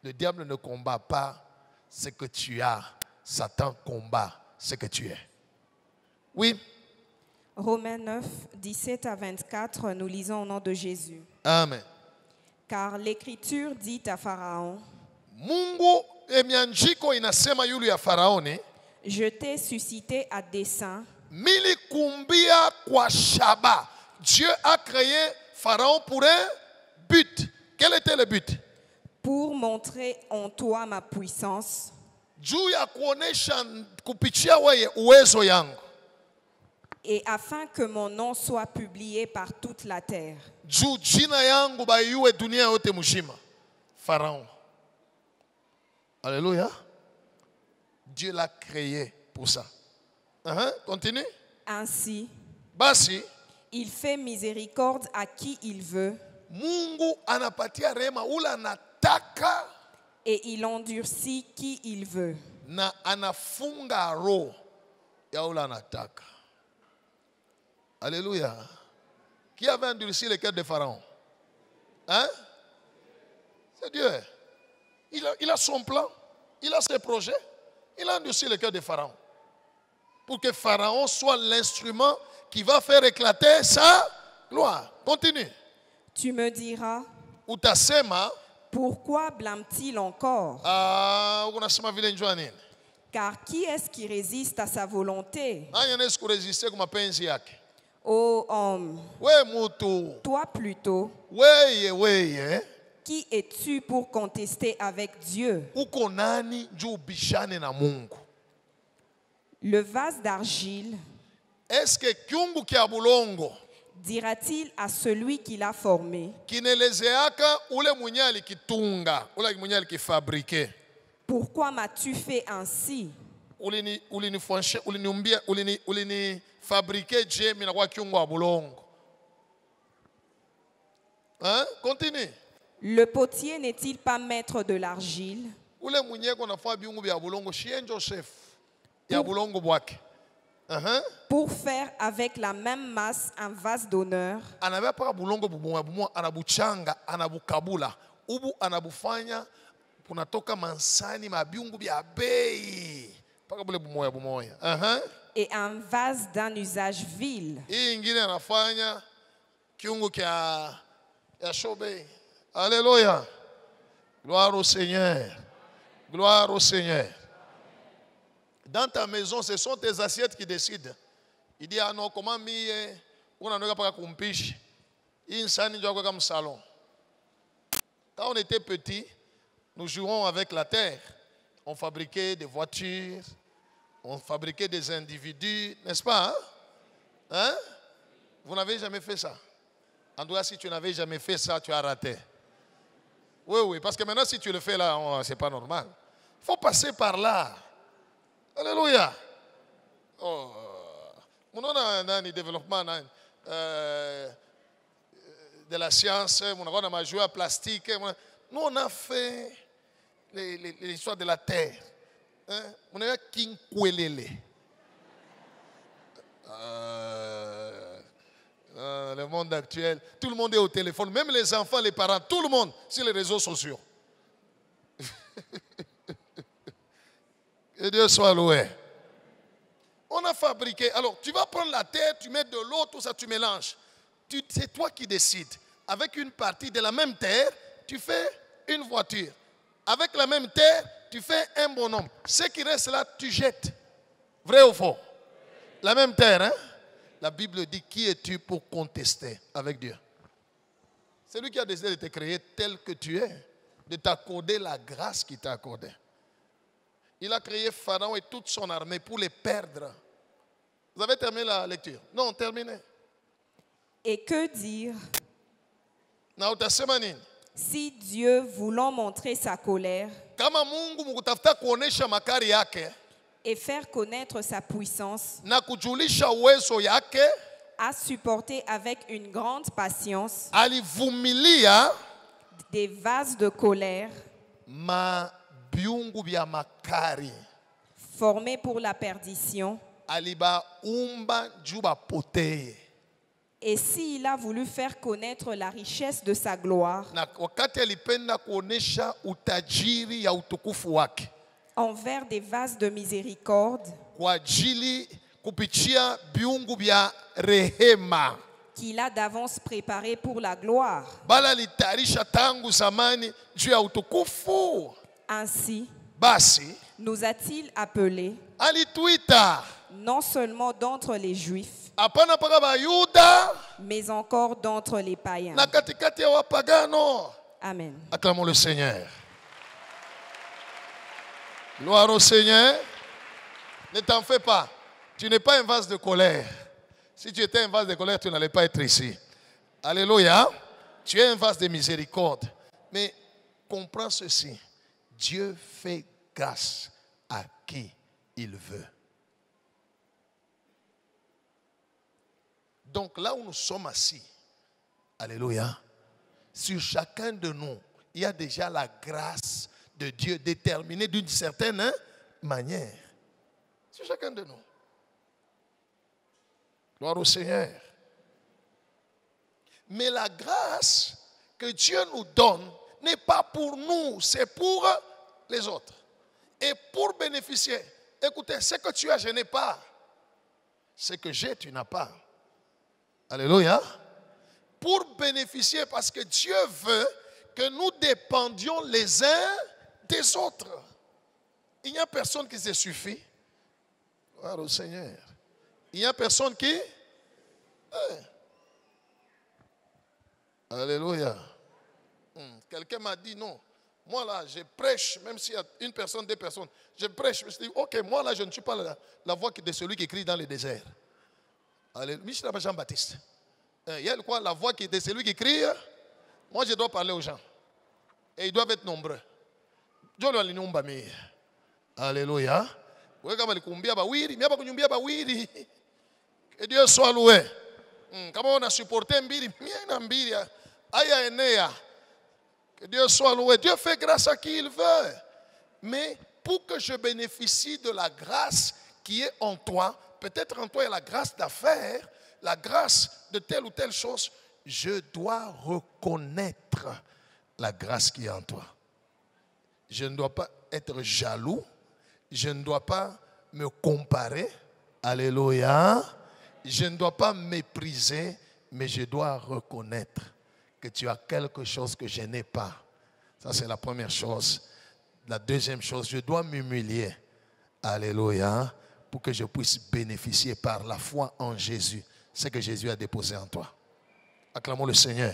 Speaker 2: Le diable ne combat pas ce que tu as. Satan combat ce que tu es. Oui.
Speaker 12: Romains 9, 17 à 24, nous lisons au nom de Jésus.
Speaker 2: Amen.
Speaker 12: Car l'Écriture dit à Pharaon,
Speaker 2: Mungu emianjiko inasema yulu ya Faraoni,
Speaker 12: je t'ai suscité à dessein.
Speaker 2: Milikumbia kwa shaba. Dieu a créé Pharaon pour un but. Quel était le but?
Speaker 12: Pour montrer en toi ma puissance.
Speaker 2: Juu ya kuonesha kupitia wewe uwezo yangu.
Speaker 12: Et afin que mon nom soit publié par toute la terre.
Speaker 2: Juu jina yangu baiwe dunia yote mzima. Pharaon. Alléluia. Dieu l'a créé pour ça. Continue.
Speaker 12: Ainsi,
Speaker 2: basi,
Speaker 12: il fait miséricorde à qui il veut.
Speaker 2: Mungu anapatia rehema ula anataka.
Speaker 12: Et il endurcit qui il veut.
Speaker 2: Na anafunga roho ya ula anataka. Alléluia. Qui avait endurci le cœur de Pharaon? C'est Dieu. Il a son plan. Il a ses projets. Il a endurci le cœur de Pharaon. Pour que Pharaon soit l'instrument qui va faire éclater sa gloire. Continue.
Speaker 12: Tu me diras,
Speaker 2: utasema,
Speaker 12: pourquoi blâme-t-il encore?
Speaker 2: Unasema vile njua nini?
Speaker 12: Car qui est-ce qui résiste à sa volonté?
Speaker 2: Nani anaweza kuresiste kwa mapenzi yake?
Speaker 12: Ô homme,
Speaker 2: we mutu,
Speaker 12: toi plutôt,
Speaker 2: weye,
Speaker 12: qui es-tu pour contester avec Dieu?
Speaker 2: Uko nani juu bishane na Mungu?
Speaker 12: Le vase d'argile,
Speaker 2: est-ce que kiungu kia bulongo
Speaker 12: dira-t-il à celui qui l'a formé?
Speaker 2: Kinelezeaka ule mwenye alikitunga, ule mwenye alikifabrike.
Speaker 12: Pourquoi m'as-tu fait ainsi?
Speaker 2: Ulini fabriquer je mina kwa kiungu wa bulongo. Continue.
Speaker 12: Le potier n'est-il pas maître de l'argile?
Speaker 2: Ule mwenye ko nafanya biungu bya bulongo shienjo chef ya bulongo bwake.
Speaker 12: Pour faire avec la même masse un vase d'honneur.
Speaker 2: Anabia paka bulongo bumwa anabuchanga anabukabula ubu anabufanya kunatoka mansani mabiungu bya bei paka bule bumoya.
Speaker 12: Et un vase d'un usage vil.
Speaker 2: Hii ingine anafanya kiungu kia ya shobe. Alléluia. Gloire au Seigneur. Gloire au Seigneur. Dans ta maison, ce sont tes assiettes qui décident. Il dit, ah non, comment on n'a pas kumpishi. Il s'en comme salon. Quand on était petit, nous jouons avec la terre. On fabriquait des voitures, on fabriquait des individus, n'est-ce pas? Vous n'avez jamais fait ça? En tout cas, si tu n'avais jamais fait ça, tu as raté. Oui, parce que maintenant, si tu le fais là, c'est pas normal. Il faut passer par là. Alléluia. On a un développement de la science, on a joué à plastique. Nous, on a fait l'histoire de la terre. On est kinkwelele. Le monde actuel, tout le monde est au téléphone, même les enfants, les parents, tout le monde sur les réseaux sociaux. Que Dieu soit loué. On a fabriqué. Alors, tu vas prendre la terre, tu mets de l'eau, tout ça, tu mélanges. C'est toi qui décides. Avec une partie de la même terre, tu fais une voiture. Avec la même terre, tu fais un bonhomme. Ce qui reste là, tu jettes. Vrai ou faux? La même terre, hein? La Bible dit, qui es-tu pour contester avec Dieu? C'est lui qui a décidé de te créer tel que tu es, de t'accorder la grâce qu'il t'a accordée. Il a créé Pharaon et toute son armée pour les perdre. Vous avez terminé la lecture? Non, terminez.
Speaker 12: Et que dire
Speaker 2: si
Speaker 12: Dieu, voulant montrer sa colère et faire connaître sa puissance, a supporté avec une grande patience des vases de colère formés pour la perdition. Et s'il a voulu faire connaître la richesse de sa gloire envers des vases de miséricorde qu'il a d'avance préparé pour la gloire. Ainsi, nous a-t-il appelés non seulement d'entre les Juifs, mais encore d'entre les païens. Amen.
Speaker 2: Acclamons le Seigneur. Gloire au Seigneur. Ne t'en fais pas. Tu n'es pas un vase de colère. Si tu étais un vase de colère, tu n'allais pas être ici. Alléluia. Tu es un vase de miséricorde. Mais comprends ceci. Dieu fait grâce à qui il veut. Donc là où nous sommes assis, alléluia, sur chacun de nous, il y a déjà la grâce de Dieu déterminée d'une certaine manière. Sur chacun de nous. Gloire au Seigneur. Mais la grâce que Dieu nous donne n'est pas pour nous, c'est pour les autres. Et pour bénéficier, écoutez, ce que tu as, je n'ai pas. Ce que j'ai, tu n'as pas. Alléluia. Pour bénéficier, parce que Dieu veut que nous dépendions les uns des autres. Il n'y a personne qui se suffit. Gloire au Seigneur. Il n'y a personne qui... Alléluia. Quelqu'un m'a dit non. Moi là, je prêche, même s'il y a une personne, deux personnes, je prêche. Je dis, ok, moi là, je ne suis pas la voix de celui qui crie dans le désert. Michel Jean-Baptiste. Il y a quoi? La voix de celui qui crie. Moi, je dois parler aux gens. Et ils doivent être nombreux. Alléluia. Que Dieu soit loué. Comment on a supporté Mbiri? Que Dieu soit loué. Dieu fait grâce à qui il veut. Mais pour que je bénéficie de la grâce qui est en toi, peut-être en toi il y a la grâce d'affaires, la grâce de telle ou telle chose, je dois reconnaître la grâce qui est en toi. Je ne dois pas être jaloux. Je ne dois pas me comparer. Alléluia. Je ne dois pas mépriser, mais je dois reconnaître que tu as quelque chose que je n'ai pas. Ça, c'est la première chose. La deuxième chose, je dois m'humilier. Alléluia. Pour que je puisse bénéficier par la foi en Jésus ce que Jésus a déposé en toi. Acclamons le Seigneur.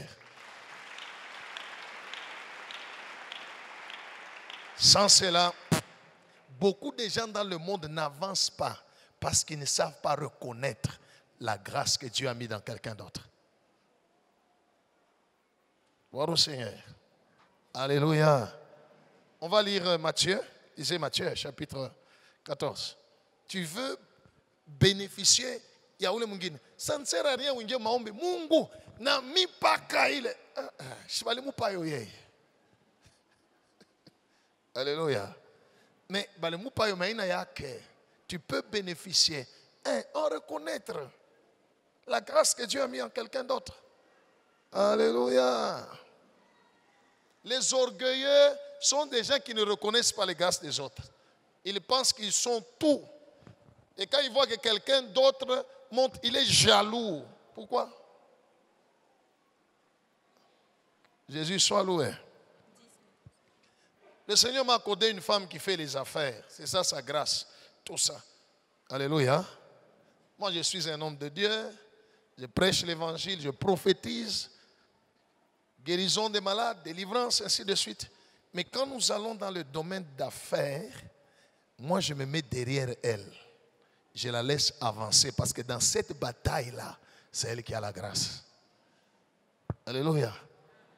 Speaker 2: Sans cela, beaucoup de gens dans le monde n'avancent pas parce qu'ils ne savent pas reconnaître la grâce que Dieu a mis dans quelqu'un d'autre. Gloire au Seigneur. Alléluia. On va lire Matthieu. Lisez Matthieu, chapitre 14. Tu veux bénéficier, yaoule mungine. Ça ne sert à rien wingie maombe. Mungu na mipaka ile. Shibali mupayo yeye. Alléluia. Mais tu peux bénéficier. En reconnaître la grâce que Dieu a mis en quelqu'un d'autre. Alléluia. Les orgueilleux sont des gens qui ne reconnaissent pas les grâces des autres. Ils pensent qu'ils sont tout. Et quand ils voient que quelqu'un d'autre monte, il est jaloux. Pourquoi? Jésus soit loué. Le Seigneur m'a accordé une femme qui fait les affaires. C'est ça sa grâce. Tout ça. Alléluia. Moi je suis un homme de Dieu. Je prêche l'évangile, je prophétise. Guérison des malades, délivrance, ainsi de suite. Mais quand nous allons dans le domaine d'affaires, moi je me mets derrière elle. Je la laisse avancer parce que dans cette bataille-là, c'est elle qui a la grâce. Alléluia.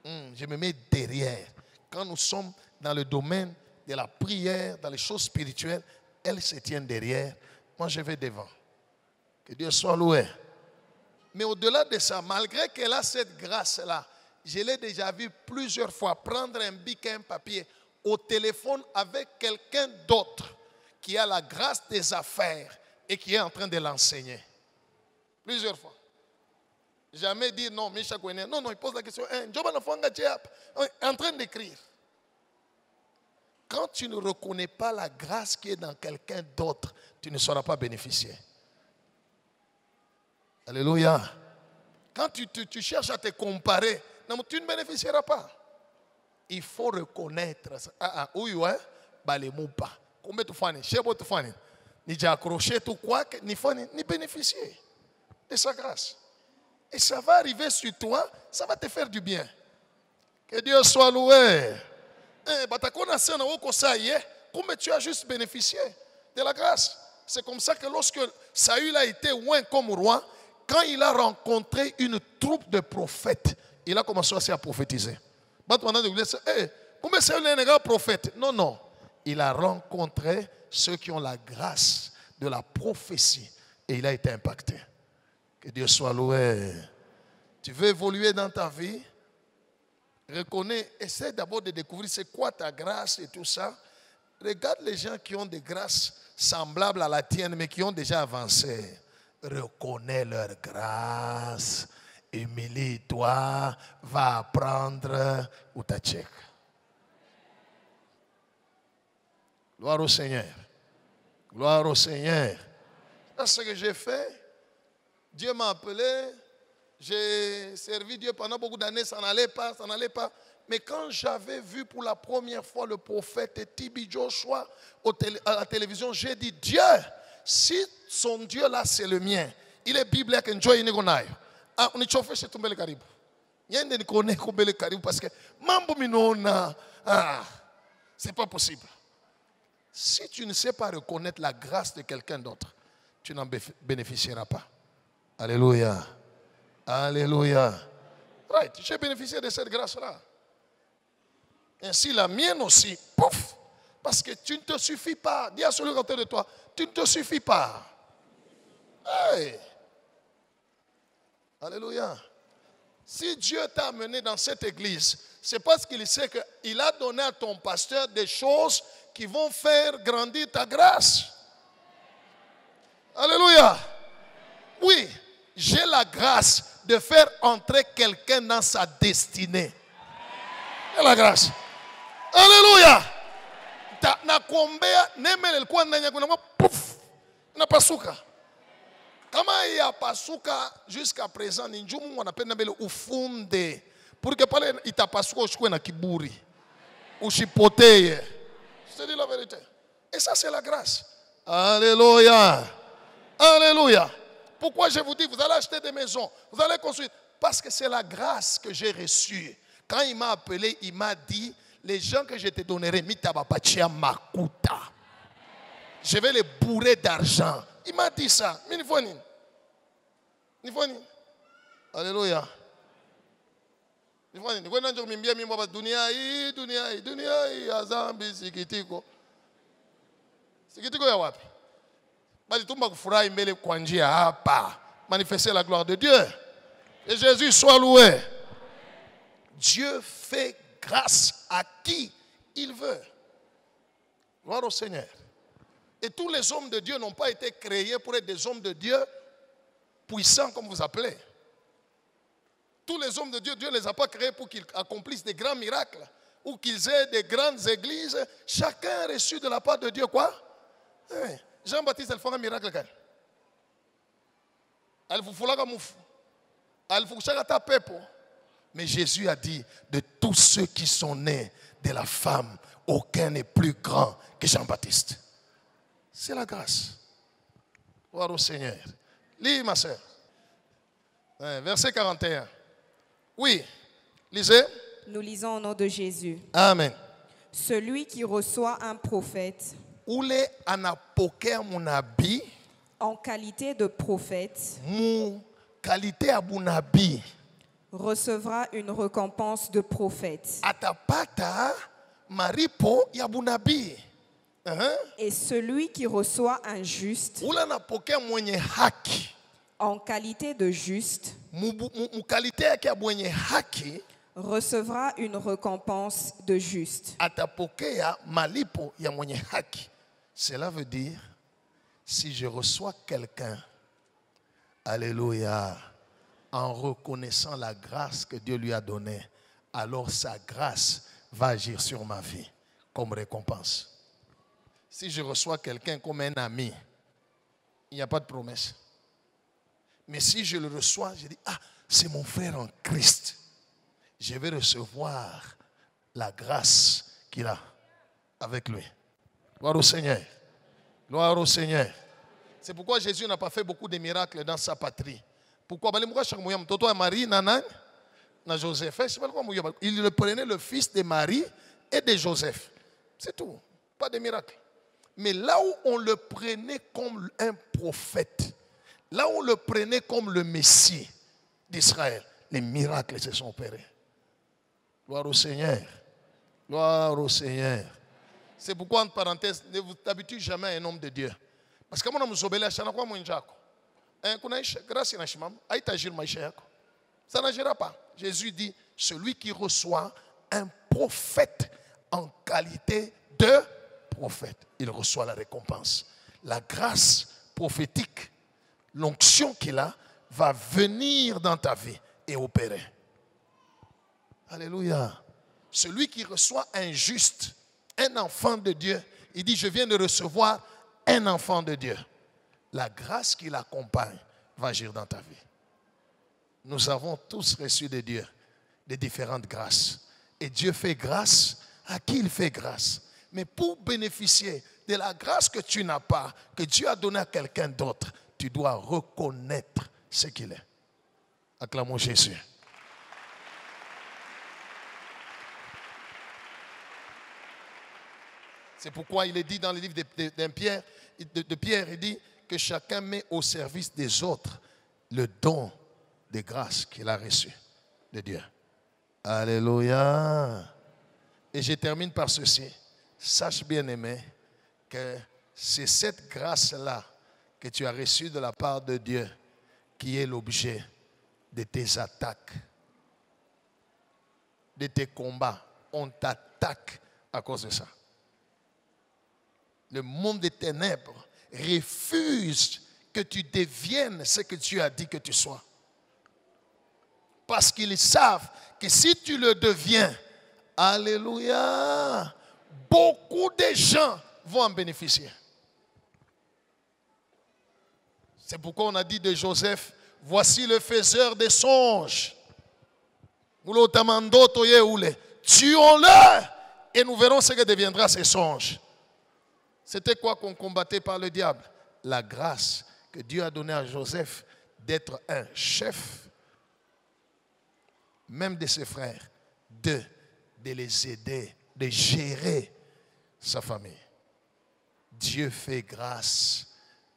Speaker 2: Je me mets derrière. Quand nous sommes dans le domaine de la prière, dans les choses spirituelles, elle se tient derrière. Moi je vais devant. Que Dieu soit loué. Mais au-delà de ça, malgré qu'elle a cette grâce-là, je l'ai déjà vu plusieurs fois prendre un bic et un papier au téléphone avec quelqu'un d'autre qui a la grâce des affaires et qui est en train de l'enseigner. Plusieurs fois. Jamais dire non, Misha Kouene. Non, il pose la question. En train d'écrire. Quand tu ne reconnais pas la grâce qui est dans quelqu'un d'autre, tu ne sauras pas bénéficier. Alléluia. Quand tu cherches à te comparer, non, tu ne bénéficieras pas. Il faut reconnaître. Oui, ouais. Balemoupa. Combien tu fais? Chebo tu fais? Ni accroché tout quoi que ni fani ni bénéficier de sa grâce. Et ça va arriver sur toi, ça va te faire du bien. Que Dieu soit loué. Comme tu as juste bénéficié de la grâce. C'est comme ça que lorsque Saül a été oint comme roi, quand il a rencontré une troupe de prophètes, il a commencé aussi à prophétiser. Comment Saül est un grand prophète? Non, non. Il a rencontré ceux qui ont la grâce de la prophétie et il a été impacté. Que Dieu soit loué. Tu veux évoluer dans ta vie? Reconnais, essaie d'abord de découvrir c'est quoi ta grâce et tout ça. Regarde les gens qui ont des grâces semblables à la tienne mais qui ont déjà avancé. Reconnais leur grâce. Humilie-toi, va apprendre ou ta tchèque. Gloire au Seigneur. Gloire au Seigneur. C'est ce que j'ai fait. Dieu m'a appelé. J'ai servi Dieu pendant beaucoup d'années. Ça n'allait pas, ça n'allait pas. Mais quand j'avais vu pour la première fois le prophète Tibi Joshua à la télévision, j'ai dit, Dieu, si son Dieu là c'est le mien, il est biblique, enjoy inegonayo. Ah, on est chauffé chez Tumbele Karibou. Yende ni connaît Tumbele Karibou parce que mambo minona, c'est pas possible. Si tu ne sais pas reconnaître la grâce de quelqu'un d'autre, tu n'en bénéficieras pas. Alléluia. Alléluia. Right, j'ai bénéficié de cette grâce-là. Ainsi la mienne aussi, pouf, parce que tu ne te suffis pas. Dis à celui qui est autour de toi, tu ne te suffis pas. Hey. Alléluia. Si Dieu t'a amené dans cette église, c'est parce qu'il sait qu'il a donné à ton pasteur des choses qui vont faire grandir ta grâce. Alléluia. Oui, j'ai la grâce de faire entrer quelqu'un dans sa destinée. J'ai la grâce. Alléluia. Na kombea nemele kwa ndanya kuna pouf na pasuka. Kama ya pasuka jusqu'à présent ni njumu wanapenda mbele ufunde. Porque pale itapasuka ushikwe na kiburi. Ushipoteye. Je te dis la vérité. Et ça c'est la grâce. Alléluia. Alléluia. Pourquoi je vous dis, vous allez acheter des maisons, vous allez construire. Parce que c'est la grâce que j'ai reçue. Quand il m'a appelé, il m'a dit, les gens que je te donnerai, mitabapachia makuta. Je vais les bourrer d'argent. Il m'a dit ça. Alléluia. Manifester la gloire de Dieu. Et Jésus soit loué. Dieu fait grâce à qui il veut. Gloire au Seigneur. Et tous les hommes de Dieu n'ont pas été créés pour être des hommes de Dieu puissants, comme vous appelez. Tous les hommes de Dieu, Dieu ne les a pas créés pour qu'ils accomplissent des grands miracles ou qu'ils aient des grandes églises. Chacun a reçu de la part de Dieu quoi? Jean-Baptiste, il fait un miracle. Elle vous fout la mouf. Elle vous chagata pepo. Mais Jésus a dit, de tous ceux qui sont nés de la femme, aucun n'est plus grand que Jean-Baptiste. C'est la grâce. Gloire au Seigneur. Lis, ma soeur. Verset 41. Oui, lisez.
Speaker 12: Nous lisons au nom de Jésus.
Speaker 2: Amen.
Speaker 12: Celui qui reçoit un prophète
Speaker 2: Ule anapokea munabii
Speaker 12: en qualité de prophète
Speaker 2: mu qualité ya bunabii
Speaker 12: recevra une récompense de prophète.
Speaker 2: Atapata maripo ya bunabii.
Speaker 12: Et celui qui reçoit un juste
Speaker 2: Ule anapokea mwenye haki
Speaker 12: en qualité de juste
Speaker 2: mu qualité yake ya mwenye haki
Speaker 12: recevra une récompense de juste.
Speaker 2: Atapokea malipo ya mwenye haki. Cela veut dire, si je reçois quelqu'un, alléluia, en reconnaissant la grâce que Dieu lui a donnée, alors sa grâce va agir sur ma vie comme récompense. Si je reçois quelqu'un comme un ami, il n'y a pas de promesse. Mais si je le reçois, je dis, ah, c'est mon frère en Christ. Je vais recevoir la grâce qu'il a avec lui. Gloire au Seigneur. Gloire au Seigneur. C'est pourquoi Jésus n'a pas fait beaucoup de miracles dans sa patrie. Pourquoi? Marie, na Joseph. Il prenait le fils de Marie et de Joseph. C'est tout. Pas de miracle. Mais là où on le prenait comme un prophète, là où on le prenait comme le Messie d'Israël, les miracles se sont opérés. Gloire au Seigneur. Gloire au Seigneur. C'est pourquoi, entre parenthèses, ne vous habituez jamais à un homme de Dieu. Parce que moi, je suis obéi à chaque fois que ça n'agira pas. Jésus dit, celui qui reçoit un prophète en qualité de prophète, il reçoit la récompense. La grâce prophétique, l'onction qu'il a, va venir dans ta vie et opérer. Alléluia. Celui qui reçoit un juste, un enfant de Dieu, il dit, je viens de recevoir un enfant de Dieu. La grâce qui l'accompagne va agir dans ta vie. Nous avons tous reçu de Dieu des différentes grâces. Et Dieu fait grâce à qui il fait grâce. Mais pour bénéficier de la grâce que tu n'as pas, que Dieu a donnée à quelqu'un d'autre, tu dois reconnaître ce qu'il est. Acclamons Jésus. C'est pourquoi il est dit dans le livre de Pierre, il dit que chacun met au service des autres le don de grâce qu'il a reçu de Dieu. Alléluia. Et je termine par ceci. Sache bien aimé que c'est cette grâce-là que tu as reçue de la part de Dieu qui est l'objet de tes attaques, de tes combats. On t'attaque à cause de ça. Le monde des ténèbres refuse que tu deviennes ce que Dieu a dit que tu sois. Parce qu'ils savent que si tu le deviens, alléluia, beaucoup de gens vont en bénéficier. C'est pourquoi on a dit de Joseph, voici le faiseur des songes. Tuons-le et nous verrons ce que deviendra ces songes. C'était quoi qu'on combattait par le diable? La grâce que Dieu a donnée à Joseph d'être un chef, même de ses frères, de les aider, de gérer sa famille. Dieu fait grâce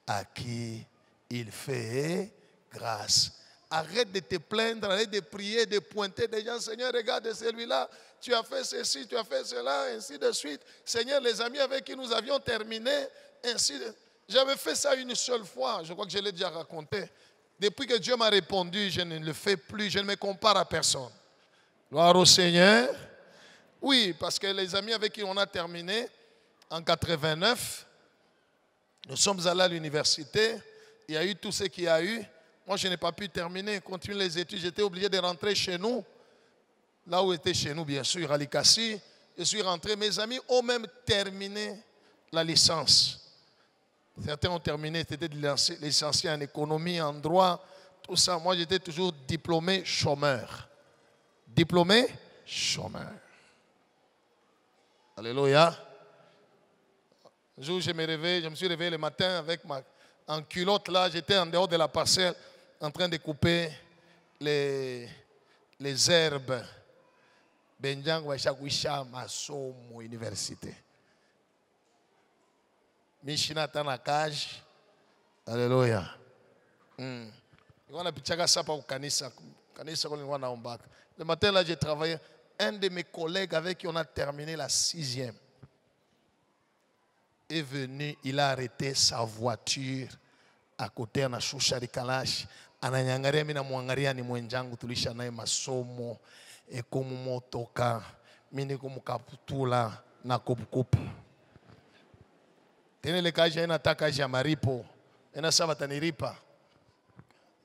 Speaker 2: à qui il fait grâce. Arrête de te plaindre, arrête de prier, de pointer des gens. Seigneur, regarde celui-là, tu as fait ceci, tu as fait cela, ainsi de suite. Seigneur, les amis avec qui nous avions terminé, ainsi de... J'avais fait ça une seule fois, je crois que je l'ai déjà raconté. Depuis que Dieu m'a répondu, je ne le fais plus, je ne me compare à personne. Gloire au Seigneur. Oui, parce que les amis avec qui on a terminé, en 89, nous sommes allés à l'université. Il y a eu tout ce qu'il y a eu. Moi, je n'ai pas pu terminer, continuer les études. J'étais obligé de rentrer chez nous. Là où était chez nous, bien sûr, à Likasi. Je suis rentré. Mes amis ont même terminé la licence. Certains ont terminé, c'était licenciés en économie, en droit, tout ça. Moi, j'étais toujours diplômé chômeur. Diplômé chômeur. Alléluia. Un jour, je me suis réveillé le matin avec en culotte là. J'étais en dehors de la parcelle en train de couper les herbes. Benjang Wachakwisha Masomo Université. Mishina Tanakaj. Alléluia. Le matin là, j'ai travaillé. Un de mes collègues avec qui on a terminé la 6e est venu, il a arrêté sa voiture à côté de Shusha Kalash. Ananyangaria mina mwangaria ni mwenjangu tulisha naye masomo ekomu motoka mini kumukaputula na kupukupu. Tene le kaja ina taka ja maripo. Ina saba taniripa.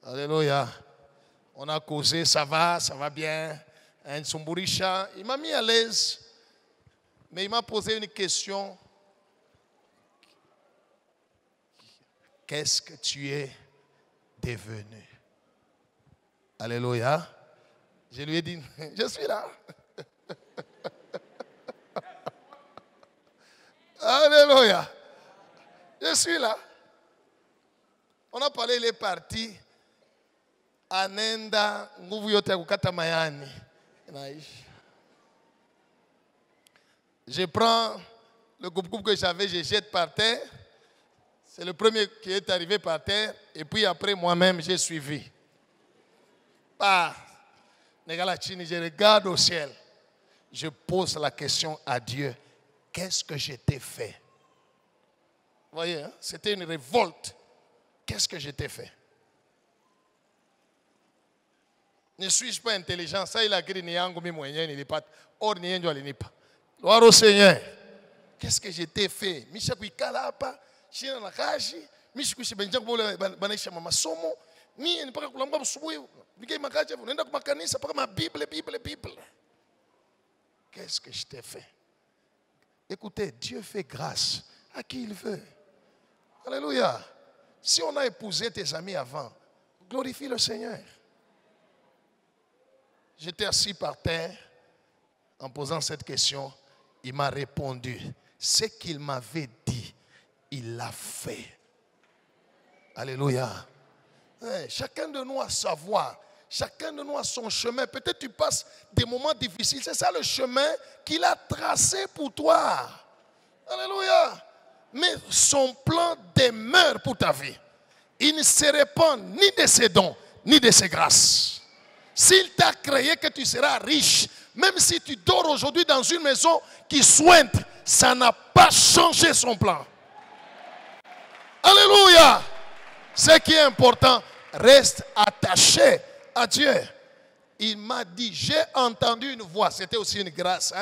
Speaker 2: Alléluia. On a causé, ça va bien. Un Tsumburisha, il m'a mis à l'aise. Mais il m'a posé une question. Qu'est-ce que tu es devenu? Alléluia. Je lui ai dit, je suis là. Alléluia. Je suis là. On a parlé, il est parti. Anenda, nguvu yote ya kukata mayani. Je prends le coupe que j'avais, je jette par terre. C'est le premier qui est arrivé par terre. Et puis après, moi-même, j'ai suivi. Je regarde au ciel. Je pose la question à Dieu. Qu'est-ce que je t'ai fait? Vous voyez, hein? C'était une révolte. Qu'est-ce que je t'ai fait? Ne suis-je pas intelligent? Ça, il a écrit Niango Mimoyen, il n'est pas. Or, Niango, il n'est pas. Gloire au Seigneur. Qu'est-ce que je t'ai fait? Mishaku Kalapa, China Nakashi, Mishukushi Benjaku Banesha Mamasomo, ni ne pas kulamba subuhi, Mike Makaja, vous n'êtes pas makanisa, pas ma Bible. Qu'est-ce que je t'ai fait? Écoutez, Dieu fait grâce à qui il veut. Alléluia. Si on a épousé tes amis avant, glorifie le Seigneur. J'étais assis par terre en posant cette question. Il m'a répondu. Ce qu'il m'avait dit, il l'a fait. Alléluia. Chacun de nous a sa voie. Chacun de nous a son chemin. Peut-être tu passes des moments difficiles. C'est ça le chemin qu'il a tracé pour toi. Alléluia. Mais son plan demeure pour ta vie. Il ne se répand ni de ses dons, ni de ses grâces. S'il t'a créé que tu seras riche, même si tu dors aujourd'hui dans une maison qui sointe, ça n'a pas changé son plan. Alléluia. Ce qui est important, reste attaché à Dieu. Il m'a dit, j'ai entendu une voix. C'était aussi une grâce.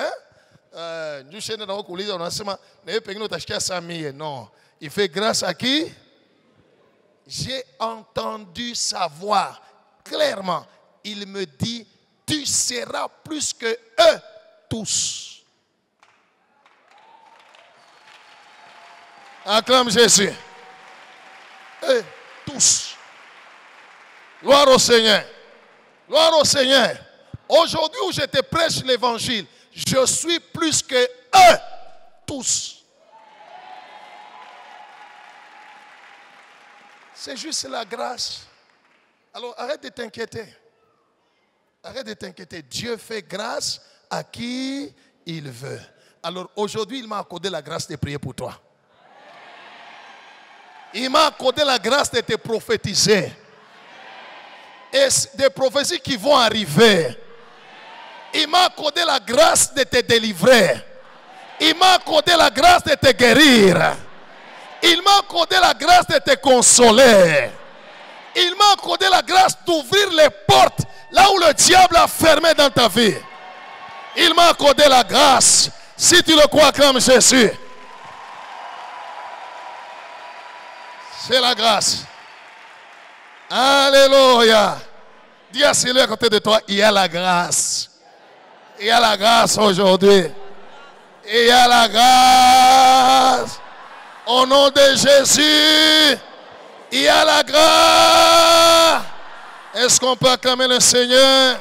Speaker 2: Non. Il fait grâce à qui? J'ai entendu sa voix clairement. Il me dit, tu seras plus que eux tous. Acclame Jésus. Eux tous. Gloire au Seigneur. Gloire au Seigneur. Aujourd'hui où je te prêche l'évangile, je suis plus que eux tous. C'est juste la grâce. Alors arrête de t'inquiéter. Arrête de t'inquiéter. Dieu fait grâce à qui il veut. Alors aujourd'hui, il m'a accordé la grâce de prier pour toi. Il m'a accordé la grâce de te prophétiser. Et des prophéties qui vont arriver. Il m'a accordé la grâce de te délivrer. Il m'a accordé la grâce de te guérir. Il m'a accordé la grâce de te consoler. Il m'a accordé la grâce d'ouvrir les portes là où le diable a fermé dans ta vie. Il m'a accordé la grâce. Si tu le crois, acclame Jésus. C'est la grâce. Alléluia. Dis à celui à côté de toi, il y a la grâce. Il y a la grâce aujourd'hui. Il y a la grâce. Au nom de Jésus, il y a la grâce. Est-ce qu'on peut acclamer le Seigneur?